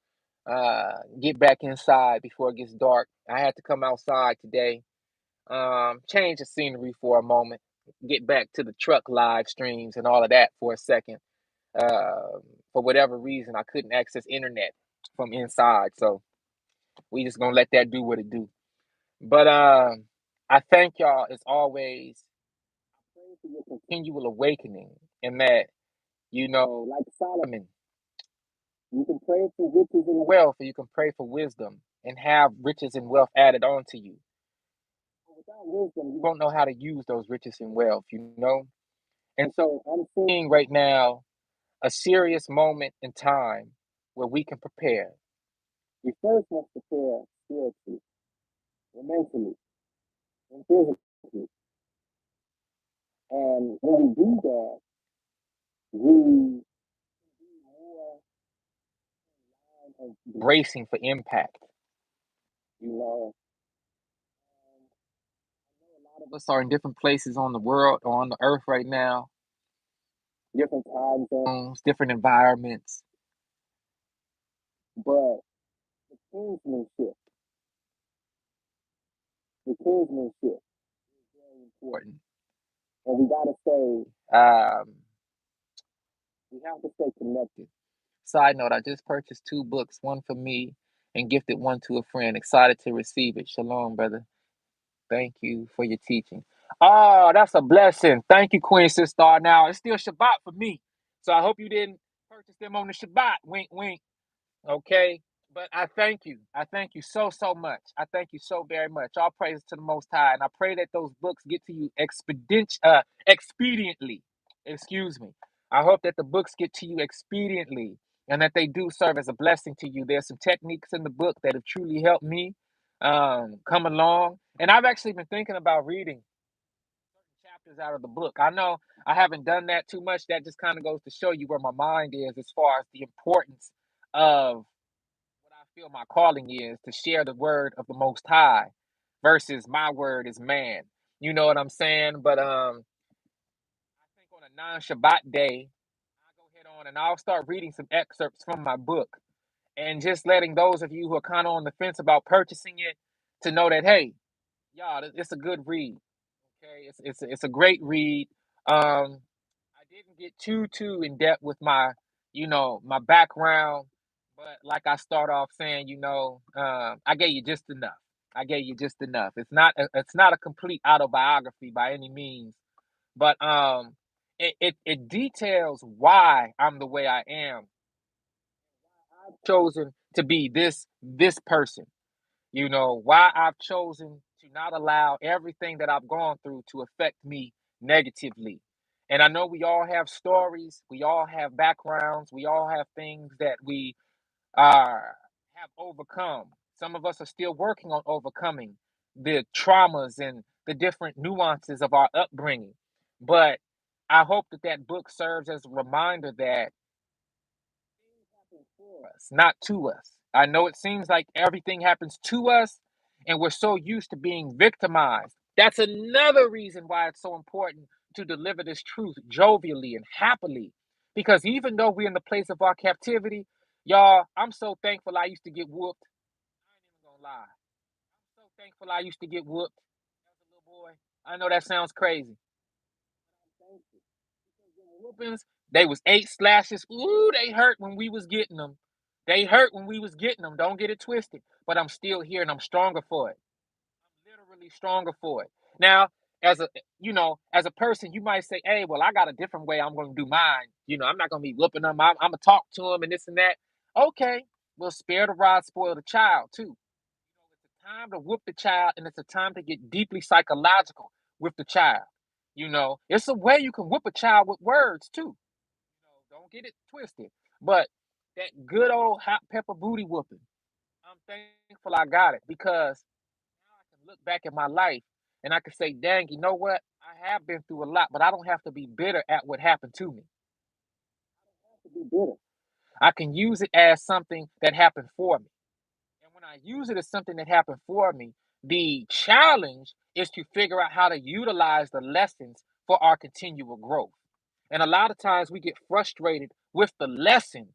get back inside before it gets dark. I had to come outside today, change the scenery for a moment, get back to the truck live streams and all of that for a second. For whatever reason, I couldn't access internet from inside, so we just gonna let that do what it do. But I thank y'all as always. I pray for your continual awakening, and that like Solomon, you can pray for riches and wealth, or you can pray for wisdom and have riches and wealth added on to you. Without wisdom, you won't know how to use those riches and wealth. And so I'm seeing right now a serious moment in time where we can prepare. We first must prepare spiritually, and mentally, and physically. And when we do that, we more bracing for impact. A lot of us are in different places on the world or on the earth right now, different time zones, different environments. But the kinsmanship, is very important. And we gotta stay, we have to stay connected. Side note, I just purchased 2 books, one for me and gifted one to a friend. Excited to receive it. Shalom, brother. Thank you for your teaching. Oh, that's a blessing. Thank you, Queen Sister. Now, it's still Shabbat for me. So I hope you didn't purchase them on the Shabbat. Wink, wink. Okay. But I thank you. I thank you so, so much. I thank you so very much. All praises to the Most High. And I pray that those books get to you expediently. Excuse me. I hope that the books get to you expediently and that they do serve as a blessing to you. There's some techniques in the book that have truly helped me come along. And I've actually been thinking about reading chapters out of the book. I know I haven't done that too much. That just kind of goes to show you where my mind is as far as the importance of what I feel my calling is to share the word of the Most High versus my word is man. You know what I'm saying? But I think on a non-Shabbat day, I'll go head on and I'll start reading some excerpts from my book and just letting those of you who are kind of on the fence about purchasing it to know that, hey, y'all, it's a good read. Okay, it's a great read. I didn't get too in depth with my, my background, but like I start off saying, I gave you just enough. I gave you just enough. It's not a complete autobiography by any means, but it details why I'm the way I am. I've chosen to be this person. Why I've chosen to not allow everything that I've gone through to affect me negatively. And I know we all have stories, we all have backgrounds, we all have things that we have overcome. Some of us are still working on overcoming the traumas and the different nuances of our upbringing. But I hope that that book serves as a reminder that for us, not to us. I know it seems like everything happens to us, and we're so used to being victimized. That's another reason why it's so important to deliver this truth jovially and happily. Because even though we're in the place of our captivity, y'all, I'm so thankful I used to get whooped. I ain't even gonna lie. I'm so thankful I used to get whooped as a little boy. I know that sounds crazy. Whoopings, they was 8 slashes. Ooh, they hurt when we was getting them. They hurt when we was getting them. Don't get it twisted. But I'm still here and I'm stronger for it. I'm literally stronger for it. Now, as a person, you might say, "Hey, well, I got a different way I'm going to do mine. I'm not going to be whooping them. I'm going to talk to them and this and that." Okay, well, spare the rod, spoil the child too. It's a time to whoop the child, and it's a time to get deeply psychological with the child. It's a way you can whoop a child with words too. Don't get it twisted. But that good old hot pepper booty whooping, I'm thankful I got it because now I can look back at my life and I can say, dang, you know what? I have been through a lot, but I don't have to be bitter at what happened to me. I don't have to be bitter. I can use it as something that happened for me. And when I use it as something that happened for me, the challenge is to figure out how to utilize the lessons for our continual growth. And a lot of times we get frustrated with the lesson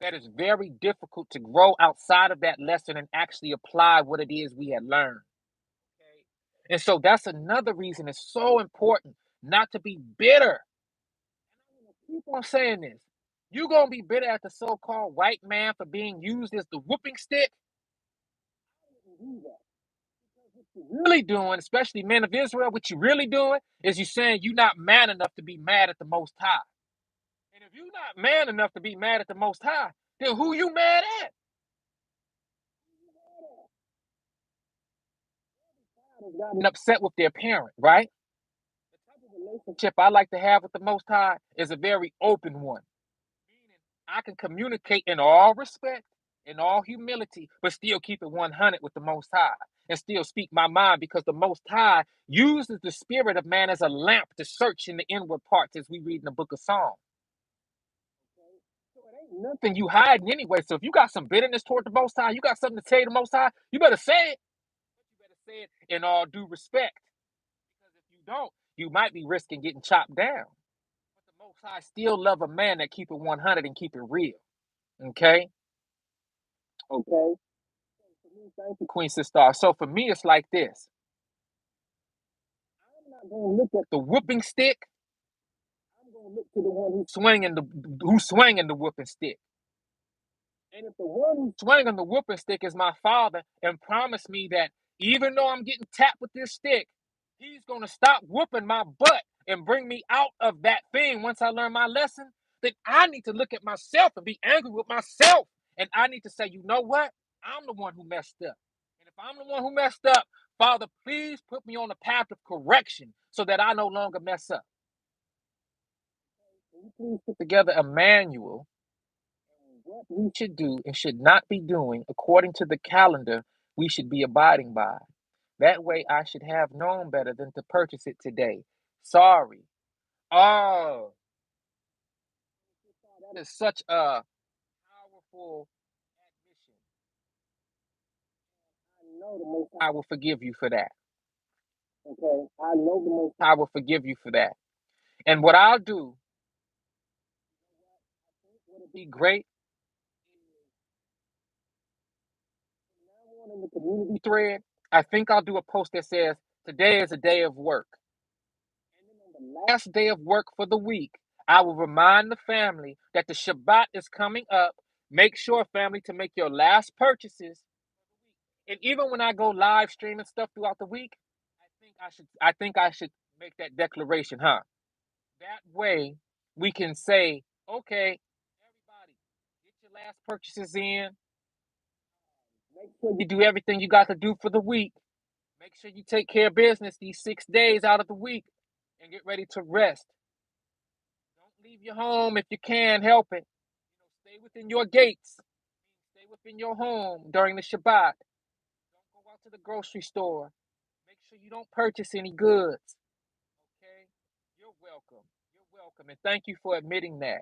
that is very difficult to grow outside of that lesson and actually apply what it is we had learned. Okay. And so that's another reason it's so important not to be bitter. And I'm gonna keep on saying this. You're gonna be bitter at the so-called white man for being used as the whooping stick. What you're really doing, especially men of Israel, what you're really doing is you're saying you're not man enough to be mad at the Most High. And if you're not man enough to be mad at the Most High, then who you mad at? Gotten upset with their parent, right? The type of relationship I like to have with the Most High is a very open one. Meaning I can communicate in all respect, in all humility, but still keep it 100 with the Most High and still speak my mind because the Most High uses the spirit of man as a lamp to search in the inward parts as we read in the book of Psalms. So it ain't nothing you hiding anyway. So if you got some bitterness toward the Most High, you got something to say to the Most High, you better say it. You better say it in all due respect. Because if you don't, you might be risking getting chopped down. But the Most High still love a man that keep it 100 and keep it real. Okay? Okay. Thank you, Queen Sister. So for me, it's like this. I'm not going to look at the whooping stick. I'm going to look to the one who's swinging the whooping stick. And if the one who's swinging the whooping stick is my father and promised me that even though I'm getting tapped with this stick, he's going to stop whooping my butt and bring me out of that thing once I learn my lesson, then I need to look at myself and be angry with myself. And I need to say, you know what? I'm the one who messed up. And if I'm the one who messed up, Father, please put me on the path of correction so that I no longer mess up. Can you please put together a manual what we should do and should not be doing according to the calendar we should be abiding by? That way I should have known better than to purchase it today. Sorry. Oh, that is such a full admission. I know the Most High will forgive you for that. Okay, I know the Most High will forgive you for that. And what I'll do, would be great, now on in the community thread, I think I'll do a post that says, "Today is a day of work." And then on the last day of work for the week, I will remind the family that the Shabbat is coming up. Make sure, family, to make your last purchases. And even when I go live streaming stuff throughout the week, I think I should make that declaration, huh? That way we can say, okay, everybody, get your last purchases in. Make sure you do everything you got to do for the week. Make sure you take care of business these 6 days out of the week and get ready to rest. Don't leave your home if you can help it. Stay within your gates. Stay within your home during the Shabbat. Don't go out to the grocery store. Make sure you don't purchase any goods. Okay? You're welcome. You're welcome. And thank you for admitting that.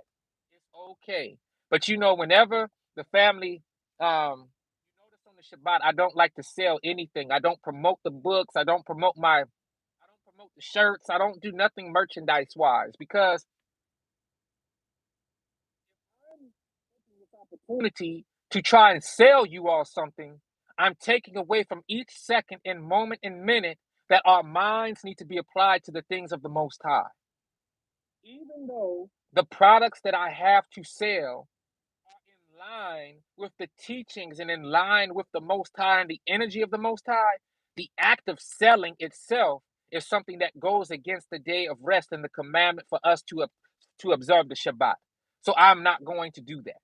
It's okay. But whenever the family, you notice on the Shabbat, I don't like to sell anything. I don't promote the books. I don't promote the shirts. I don't do nothing merchandise wise because I'm taking this opportunity to try and sell you all something. I'm taking away from each second and moment and minute that our minds need to be applied to the things of the Most High. Even though the products that I have to sell are in line with the teachings and in line with the Most High and the energy of the Most High, the act of selling itself is something that goes against the day of rest and the commandment for us to observe the Shabbat. So I'm not going to do that.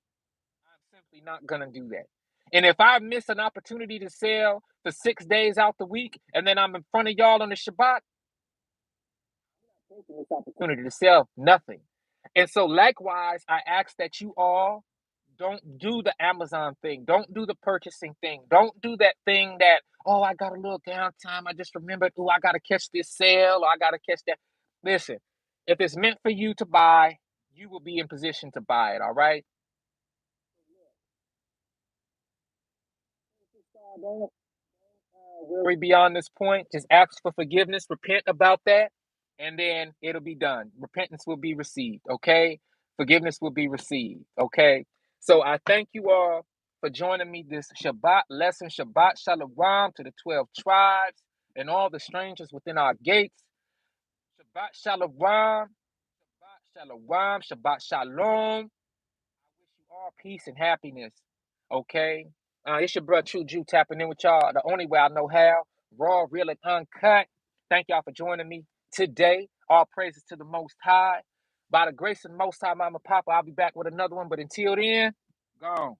I'm simply not going to do that. And if I miss an opportunity to sell for 6 days out the week and then I'm in front of y'all on the Shabbat, taking this opportunity to sell nothing. And so, likewise, I ask that you all don't do the Amazon thing. Don't do the purchasing thing. Don't do that thing that, oh, I got a little downtime. I just remembered, oh, I got to catch this sale or I got to catch that. Listen, if it's meant for you to buy, you will be in position to buy it. All right. Worry beyond this point. Just ask for forgiveness, repent about that, and then it'll be done. Repentance will be received, okay? Forgiveness will be received, okay? So I thank you all for joining me this Shabbat lesson. Shabbat Shalom to the 12 tribes and all the strangers within our gates. Shabbat Shalom. Shabbat Shalom. Shabbat Shalom. I wish you all peace and happiness. Okay. It's your brother True Jew tapping in with y'all the only way I know how. Raw, real, and uncut. Thank y'all for joining me today. All praises to the Most High. By the grace of the Most High, Mama Papa, I'll be back with another one. But until then, gone.